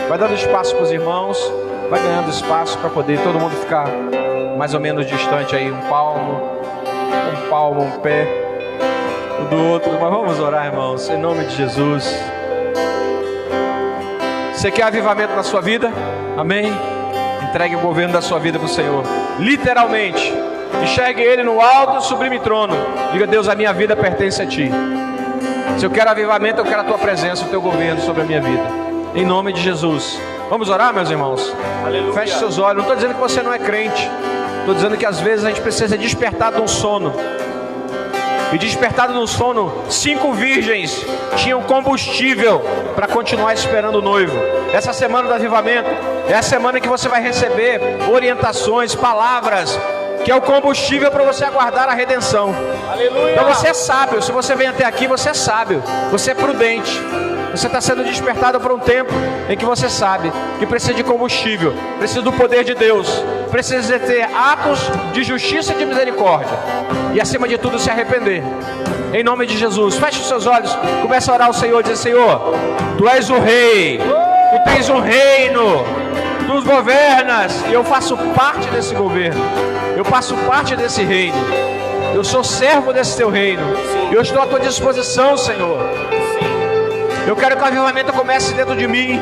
Vai dando espaço para os irmãos, vai ganhando espaço para poder todo mundo ficar mais ou menos distante aí, um palmo, um pé do outro. Mas vamos orar, irmãos, em nome de Jesus. Você quer avivamento na sua vida? Amém? Entregue o governo da sua vida para o Senhor. Literalmente. Enxergue Ele no alto e sublime trono. Diga: Deus, a minha vida pertence a Ti. Se eu quero avivamento, eu quero a Tua presença, o Teu governo sobre a minha vida. Em nome de Jesus. Vamos orar, meus irmãos? Aleluia. Feche seus olhos. Não estou dizendo que você não é crente. Estou dizendo que às vezes a gente precisa despertar de um sono. E despertado no sono, 5 virgens tinham combustível para continuar esperando o noivo. Essa semana do avivamento é a semana que você vai receber orientações, palavras, que é o combustível para você aguardar a redenção. Aleluia. Então você é sábio. Se você vem até aqui, você é sábio. Você é prudente. Você está sendo despertado para um tempo em que você sabe que precisa de combustível, precisa do poder de Deus, precisa ter atos de justiça e de misericórdia, e acima de tudo se arrepender. Em nome de Jesus, feche os seus olhos, começa a orar ao Senhor, diz: Senhor, Tu és o Rei, Tu tens um reino, Tu governas, e eu faço parte desse governo, eu faço parte desse reino, eu sou servo desse Teu reino, eu estou à Tua disposição, Senhor. Eu quero que o avivamento comece dentro de mim,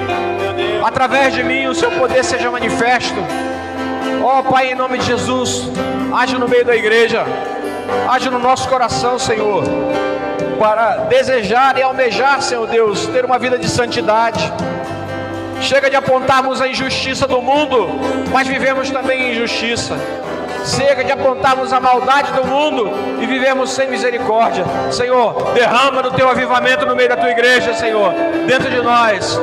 através de mim o Seu poder seja manifesto. Ó Pai, em nome de Jesus, age no meio da igreja, age no nosso coração, Senhor, para desejar e almejar, Senhor Deus, ter uma vida de santidade. Chega de apontarmos a injustiça do mundo, mas vivemos também em injustiça. Chega de apontarmos a maldade do mundo e vivemos sem misericórdia. Senhor, derrama no Teu avivamento no meio da Tua igreja, Senhor, dentro de nós.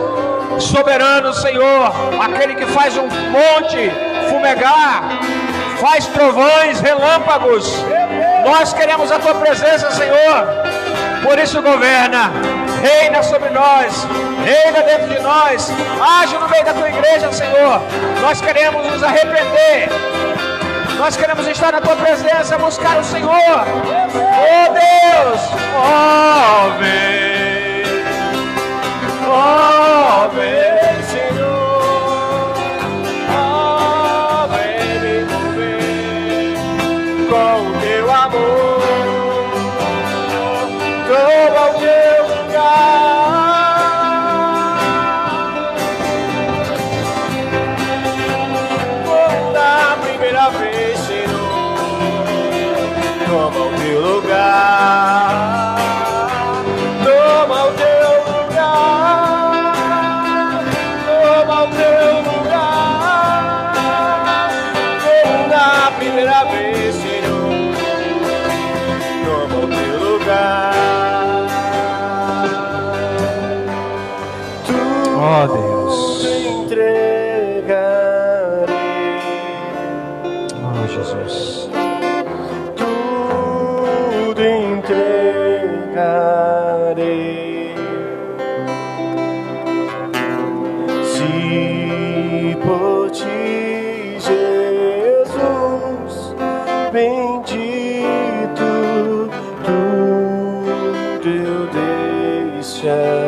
Soberano, Senhor, aquele que faz um monte fumegar, faz trovões, relâmpagos. Nós queremos a Tua presença, Senhor. Por isso governa, reina sobre nós, reina dentro de nós, age no meio da Tua igreja, Senhor. Nós queremos nos arrepender. Nós queremos estar na Tua presença, buscar o Senhor. Oh Deus, oh vem, Senhor, oh vem me envolver com o Teu amor, toma o Teu lugar. Da primeira vez, toma o Teu lugar, toma o Teu lugar, toma o Teu lugar, como na primeira vez, Senhor, toma o Teu lugar. Ó Deus, Entregarei. ó Jesus. Tudo entregarei. Se por Ti, Jesus, bendito, tudo eu deixarei.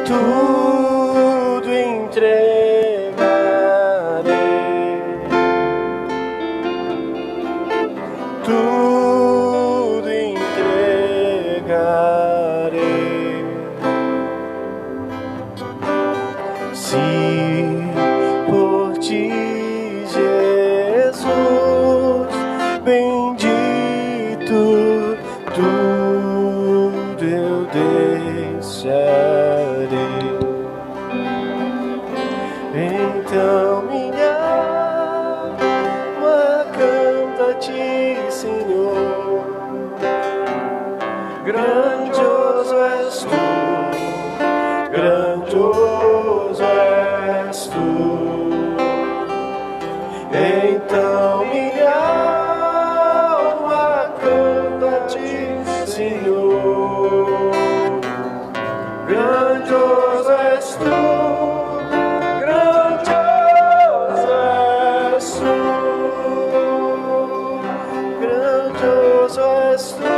Tudo entregarei. Tudo entregarei. Se por Ti, Jesus, deixarei. Então minha alma canta a ti, Senhor. Grandioso és tu, grandioso és tu. Então minha alma canta a ti, Senhor. Grandioso és tu, grandioso és tu, grandioso és tu,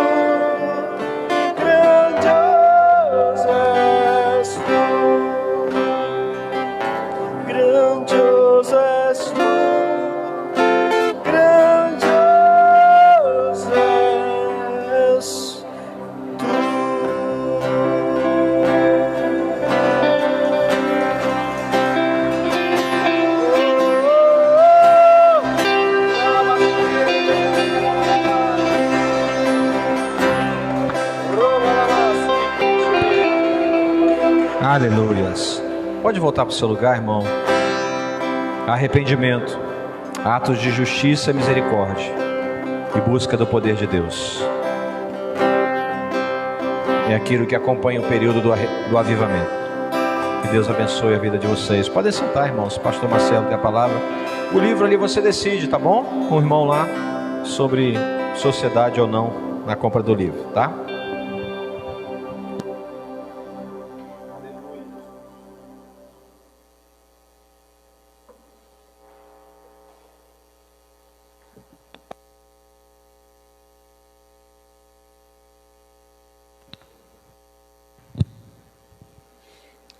grandioso és tu, grandioso és tu. Aleluias. Pode voltar para o seu lugar, irmão. Arrependimento, atos de justiça e misericórdia e busca do poder de Deus. É aquilo que acompanha o período do avivamento. Que Deus abençoe a vida de vocês. Podem sentar, irmãos. Pastor Marcelo tem a palavra. O livro ali você decide, tá bom? Com o irmão lá, sobre sociedade ou não na compra do livro, tá?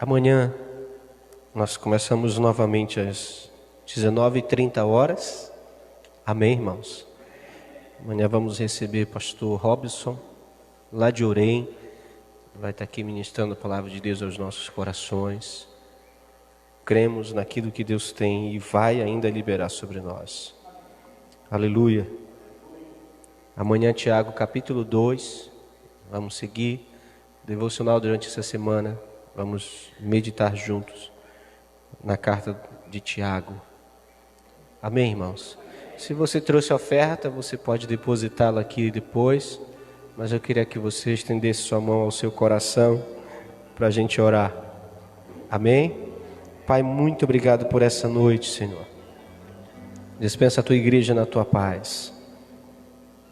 Amanhã nós começamos novamente às 19h30. Amém, irmãos? Amanhã vamos receber pastor Robson, lá de Orem. Vai estar aqui ministrando a palavra de Deus aos nossos corações. Cremos naquilo que Deus tem e vai ainda liberar sobre nós. Aleluia. Amanhã, Tiago, capítulo 2. Vamos seguir devocional durante essa semana. Vamos meditar juntos na carta de Tiago. Amém, irmãos? Se você trouxe oferta, você pode depositá-la aqui depois. Mas eu queria que você estendesse sua mão ao seu coração para a gente orar. Amém? Pai, muito obrigado por essa noite, Senhor. Dispensa a tua igreja na tua paz.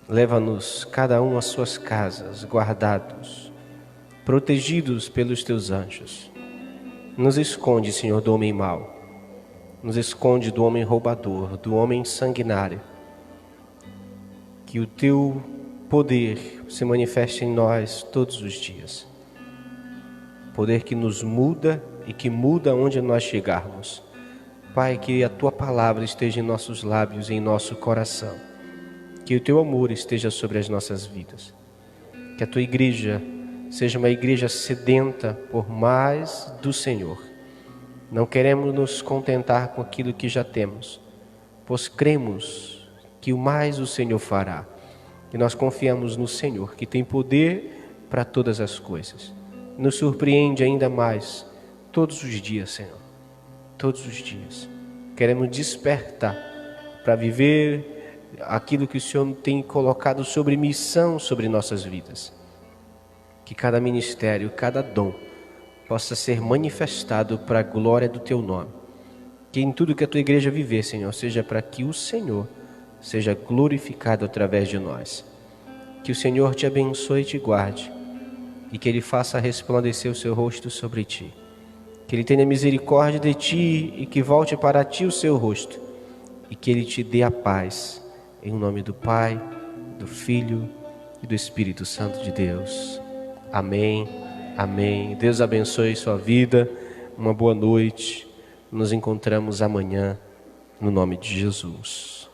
Leva-nos cada um às suas casas, guardados, protegidos pelos teus anjos. Nos esconde, Senhor, do homem mau. Nos esconde do homem roubador, do homem sanguinário. Que o teu poder se manifeste em nós todos os dias. Poder que nos muda e que muda onde nós chegarmos. Pai, que a tua palavra esteja em nossos lábios e em nosso coração. Que o teu amor esteja sobre as nossas vidas. Que a tua igreja seja uma igreja sedenta por mais do Senhor. Não queremos nos contentar com aquilo que já temos, pois cremos que o mais o Senhor fará. E nós confiamos no Senhor, que tem poder para todas as coisas. Nos surpreende ainda mais todos os dias, Senhor. Todos os dias. Queremos despertar para viver aquilo que o Senhor tem colocado sobre missão sobre nossas vidas. Que cada ministério, cada dom possa ser manifestado para a glória do teu nome. Que em tudo que a tua igreja viver, Senhor, seja para que o Senhor seja glorificado através de nós. Que o Senhor te abençoe e te guarde, e que Ele faça resplandecer o seu rosto sobre ti. Que Ele tenha misericórdia de ti e que volte para ti o seu rosto, e que Ele te dê a paz. Em nome do Pai, do Filho e do Espírito Santo de Deus. Amém, amém. Deus abençoe sua vida, uma boa noite. Nos encontramos amanhã, no nome de Jesus.